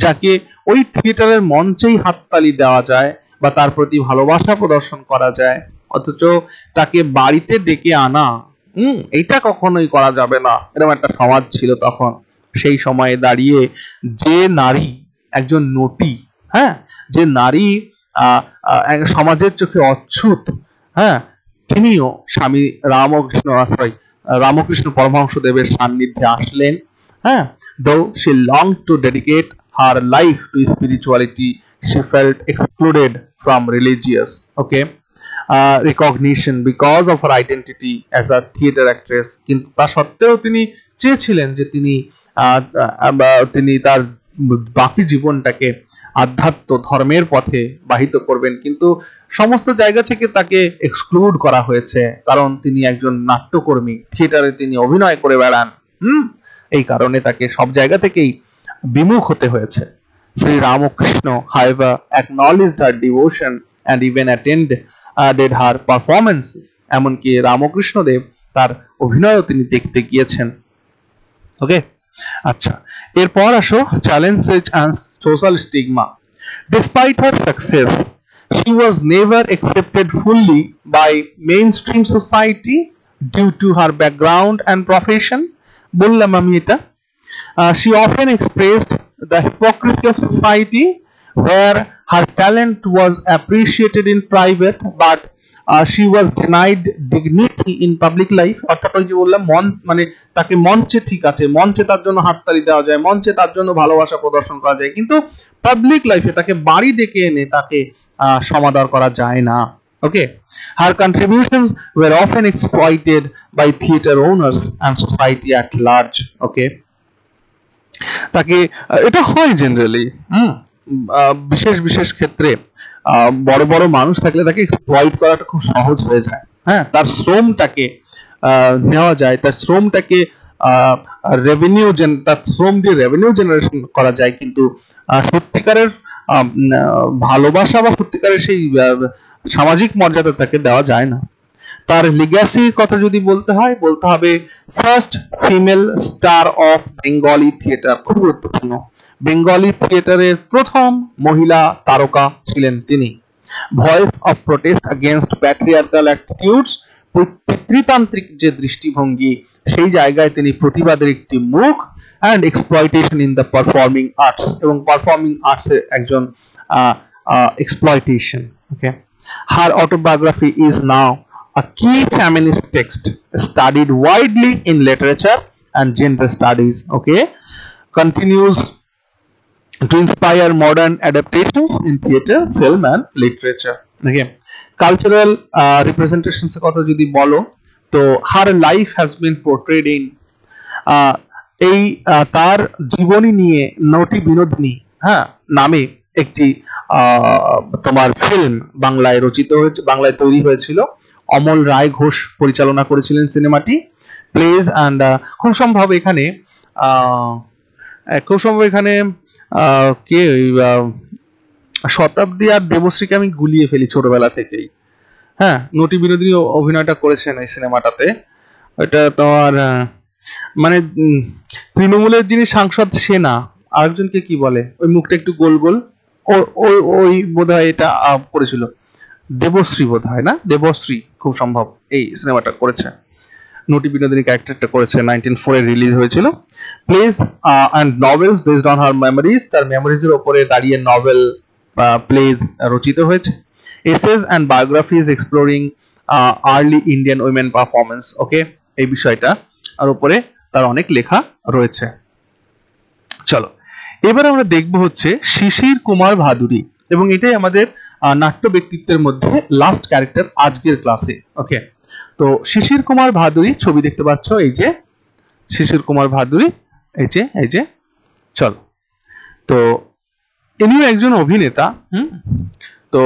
Speaker 1: যাকে ওই থিয়েটারের মঞ্চেই হাততালি দেওয়া যায় বা তার প্রতি ভালোবাসা প্রদর্শন করা যায়, অথচ তাকে বাড়িতে ডেকে আনা এইটা কখনোই করা যাবে না, এরকম একটা সমাজ ছিল তখন। সেই সময়ে দাঁড়িয়ে যে নারী একজন নটি, হ্যাঁ, যে নারী সমাজের চোখে অচ্ছুত, হ্যাঁ, তিনিও স্বামী রামকৃষ্ণ পরমহংসদেবের সান্নিধ্যে আসলেন। হ্যাঁ, though she longed to dedicate her life to spirituality, she felt excluded from religious, okay, recognition because of her identity as a theater actress. কিন্তু তা সত্ত্বেও তিনি চেয়েছিলেন যে তিনি তার বাকি জীবনটাকে আধ্যাত্ম ধর্মের পথে বাহিত করবেন, কিন্তু সমস্ত জায়গা থেকে তাকে এক্সক্লুড করা হয়েছে, কারণ তিনি একজন নাট্যকর্মী, থিয়েটারে তিনি অভিনয় করে বেড়ান। এই কারণে তাকে সব জায়গা থেকেই বিমুখ হতে হয়েছে। Shri Ramakrishna, however, acknowledged her devotion and even attended her performances. এমনকি রামকৃষ্ণদেব তার অভিনয়ও তিনি দেখতে গিয়েছেন। ওকে, আচ্ছা, এরপর আসো challenges and social stigma. Despite her success, she was never accepted fully by mainstream society due to her background and profession. বললাম আমি এটা। She often expressed the hypocrisy of society where her talent was appreciated in private but she was denied dignity in public life. অর্থাৎ ওই যে বললাম, মানে তাকে মঞ্চে, ঠিক আছে, মঞ্চে তার জন্য হাততালি দেওয়া যায়, মঞ্চে তার জন্য ভালোবাসা প্রদর্শন করা যায়, কিন্তু পাবলিক লাইফে তাকে বাড়ি ডেকে এনে তাকে সমাদর করা যায় না। Okay, her contributions were often exploited by theater owners and society at large. Okay, তাকে, এটা হয় জেনারেলি, বিশেষ বিশেষ ক্ষেত্রে বড় বড় মানুষ থাকলে তাকে এক্সপ্লয়েট করাটা খুব সহজ হয়ে যায়। হ্যাঁ, তার শ্রমটাকে নেওয়া যায়, তার শ্রমটাকে তার শ্রম দিয়ে রেভিনিউ জেনারেশন করা যায়, কিন্তু সত্যিকারের ভালোবাসা বা সত্যিকারের সেই সামাজিক মর্যাদা তাকে দেওয়া যায় না। তার লিগ্যাসির কথা যদি বলতে হবে first female star of Bengali theatre, খুব গুরুত্বপূর্ণ, বেঙ্গলি থিয়েটারের প্রথম মহিলা তারকা ছিলেন তিনি। Voice of protest against patriarchal attitudes, পিতৃতান্ত্রিক যে দৃষ্টিভঙ্গি, সেই জায়গায় তিনি প্রতিবাদের একটি মুখ, and exploitation in the performing arts, এবং পারফর্মিং আর্টসের একজন exploitation. Okay, her autobiography is now a key feminist text studied widely in literature and gender studies. Okay, continues to inspire modern adaptations in theater, film, and literature. Okay, cultural representations কথা যদি বলো, তো her life has been portrayed in এই তার জীবনী নিয়ে নটি বিনোদিনী, হ্যাঁ, নামে একটি তোমার ফিল্ম বাংলায় রচিত হয়েছে, বাংলায় তৈরি হয়েছিল। অমল রায় ঘোষ পরিচালনা করেছিলেন সিনেমাটি। প্লেজ অ্যান্ড খুব সম্ভব এখানে কে শতাব্দী আর দেবশ্রীকে আমি গুলিয়ে ফেলি ছোটবেলা থেকেই। হ্যাঁ, নটি বিনোদিনী অভিনয়টা করেছেন এই সিনেমাটাতে। এটা তোমার মানে তৃণমূলের যিনি সাংসদ সেনা, আরেকজনকে কি বলে, ওই মুখটা একটু গোল গোল, ওই বোধহয় এটা করেছিল দেবশ্রী, বোধহয় না, দেবশ্রী খুব সম্ভব এই সিনেমাটা করেছে, নটি বিনোদিনী ক্যারেক্টারটা করেছে। 1904 রিলিজ হয়েছিল। Plays and novels based on her memories, তার মেমোরিজের উপরে দাঁড়িয়ে নভেল প্লেজ রচিত হয়েছে। Essays and biographies exploring early Indian women performance. Okay, এই বিষয়টা আর উপরে তার অনেক লেখা রয়েছে। চলো এবার আমরা দেখব হচ্ছে শিশির কুমার ভাদুরী, এবং এটাই আমাদের নাট্য ব্যক্তিত্বের মধ্যে লাস্ট ক্যারেক্টার আজকের ক্লাসে। ওকে, তো শিশির কুমার ভাদুরী ছবি দেখতে পাচ্ছ, এই যে শিশির কুমার ভাদুরী, এই যে চলো। তো ইনিও একজন অভিনেতা। তো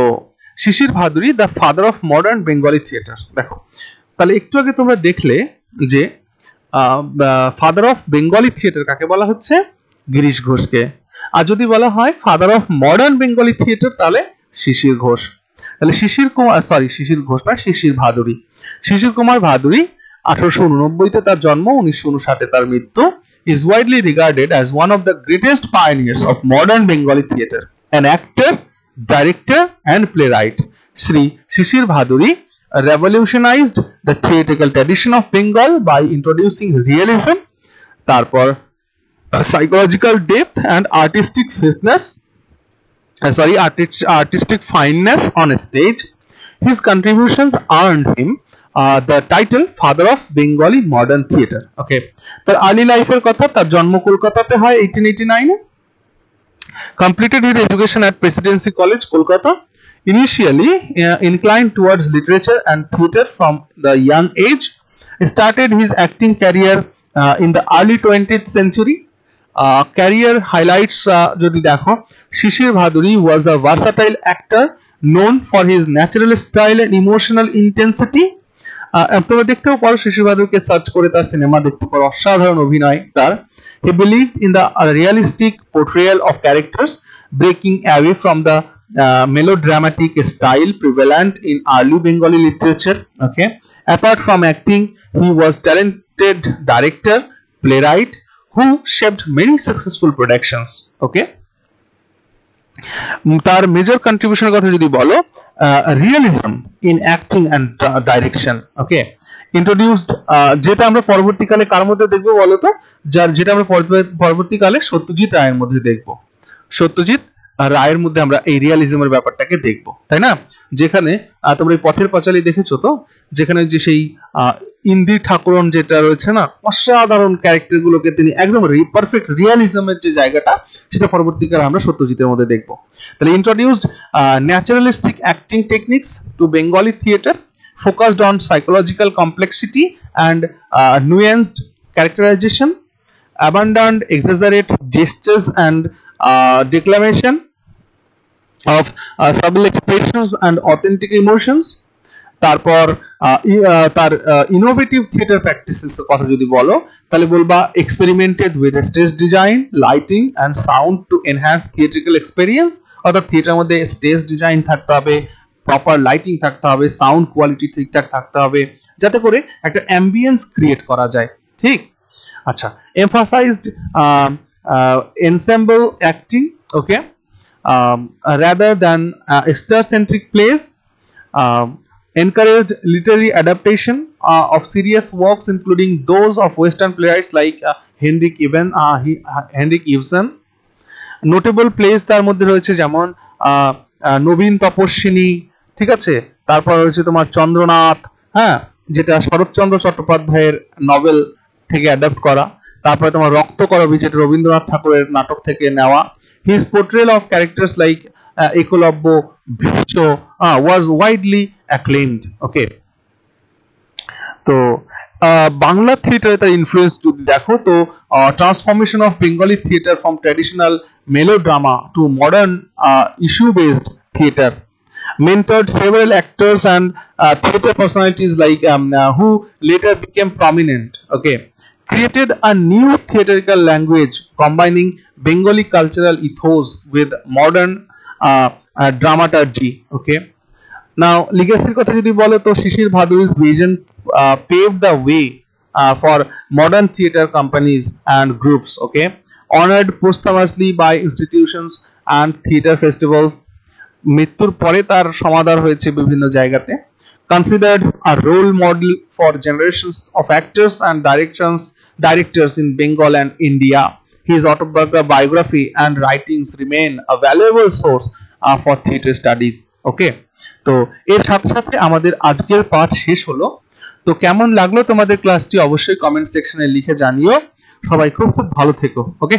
Speaker 1: Sisir Bhaduri the father of modern Bengali theatre. দেখো তাহলে একটু আগে তোমরা দেখলে যে ফাদার অফ বেঙ্গলি থিয়েটার কাকে বলা হচ্ছে, গিরিশ ঘোষকে। আর যদি বলা হয় father of modern Bengali theatre তাহলে শিশির ঘোষ। তাহলে শিশির ঘোষ না, শিশির ভাদুরী। শিশির কুমার ভাদুরী 1889-তে তার জন্ম, 1959-এ তার মৃত্যু। is widely regarded as one of the greatest pioneers of modern Bengali theatre, an actor, director and playwright. Sri Shishir Bhaduri revolutionized the theatrical tradition of Bengal by introducing realism, tarpor psychological depth and artistic fineness on a stage. His contributions earned him the title Father of Bengali Modern Theatre. Okay, তার early life এর কথা, তার জন্ম কলকাতাতে হয় 1889-এ। Completed his education at Presidency College, Kolkata. Initially inclined towards literature and theatre from the young age, started his acting career in the early 20th century. Career highlights যদি দেখো, শিশির Bhaduri was a versatile actor known for his natural style and emotional intensity. তোমরা দেখতেও পারো শিশির ভাদুরীকে search করে তার cinema দেখতে পারো, অসাধারণ অভিনয় তার। He believed in the realistic portrayal of characters, breaking away from the melodramatic style prevalent in early Bengali literature. Okay, apart from acting, he was talented director, playwright who shaped many successful productions. Okay, তার major কন্ট্রিবিউশনের কথা যদি বলো, realism in acting and direction. Okay, introduced, যেটা আমরা পরবর্তীকালে কার মধ্যে দেখবো বলো তো, যেটা আমরা পরবর্তীকালে সত্যজিৎ রায়ের মধ্যে দেখবো। সত্যজিৎ রায়ের মধ্যে আমরা এই রিয়ালিজমের ব্যাপারটাকে দেখবো, তাই না? যেখানে তোমরা এই পথের পাঁচালী দেখেছো তো, যেখানে যে সেই ইন্দ্রি ঠাকুরন যেটা রয়েছে না, অসাধারণ ক্যারেক্টার গুলোকে তিনি একদম পারফেক্ট রিয়ালিজমের যে জায়গাটা, সেটা পরবর্তীকালে আমরা সত্যজিতের মধ্যে দেখবো। তাহলে introduced naturalistic acting techniques to Bengali theatre, focused on psychological complexity and nuanced characterization, abandoned exaggerate gestures and declamation of subtle expressions and authentic emotions. তারপর তার ইনোভেটিভ থিয়েটার প্র্যাকটিসেস কথা যদি বলো, তাহলে বলবা experimented with stage design, lighting and sound to enhance theatrical experience. অর্থাৎ থিয়েটারের মধ্যে স্টেজ ডিজাইন থাকতে হবে, প্রপার লাইটিং থাকতে হবে, সাউন্ড কোয়ালিটি ঠিকঠাক থাকতে হবে, যাতে করে একটা অ্যাম্বিয়েন্স ক্রিয়েট করা যায়। ঠিক, আচ্ছা। Emphasised ensemble acting, okay, rather than star-centric plays, encouraged literary adaptation of serious works, including those of Western playwrights like Henrik Ibsen. Notable plays তার মধ্যে রয়েছে যেমন নবীন তপস্বিনী, ঠিক আছে, তারপর রয়েছে তোমার চন্দ্রনাথ, হ্যাঁ, যেটা শরৎচন্দ্র চট্টোপাধ্যায়ের নভেল থেকে অ্যাডাপ্ট করা। তারপরে তোমার রক্তকরবী, যেটা রবীন্দ্রনাথ ঠাকুরের নাটক থেকে নেওয়া। His portrayal of characters like Eklavya, Bhishma was widely acclaimed. Okay, তো বাংলা থিয়েটারে তার ইনফ্লুয়েন্স যদি দেখো, তো transformation of Bengali theatre from traditional melodrama to modern issue-based theatre, mentored several actors and theatre personalities like who later became prominent. Okay, created a new theatrical language combining Bengali cultural ethos with modern dramaturgy. Okay, now legacy কথা যদি বলো, তো শিশির ভাদুরী's vision paved the way for modern theatre companies and groups. Okay, honored posthumously by institutions and theatre festivals. মৃত্যুর পরে তার সমাদর হয়েছে বিভিন্ন জায়গাতে। Considered a role model for generations of actors and directors in Bengal and India. His autobiography and writings remain a valuable source for theatre studies. Okay, তো এর সাথে সাথে আমাদের আজকের পাঠ শেষ হলো। তো কেমন লাগলো তোমাদের ক্লাসটি অবশ্যই কমেন্ট সেকশনে লিখে জানিও। সবাই খুব খুব ভালো থেকো। ওকে।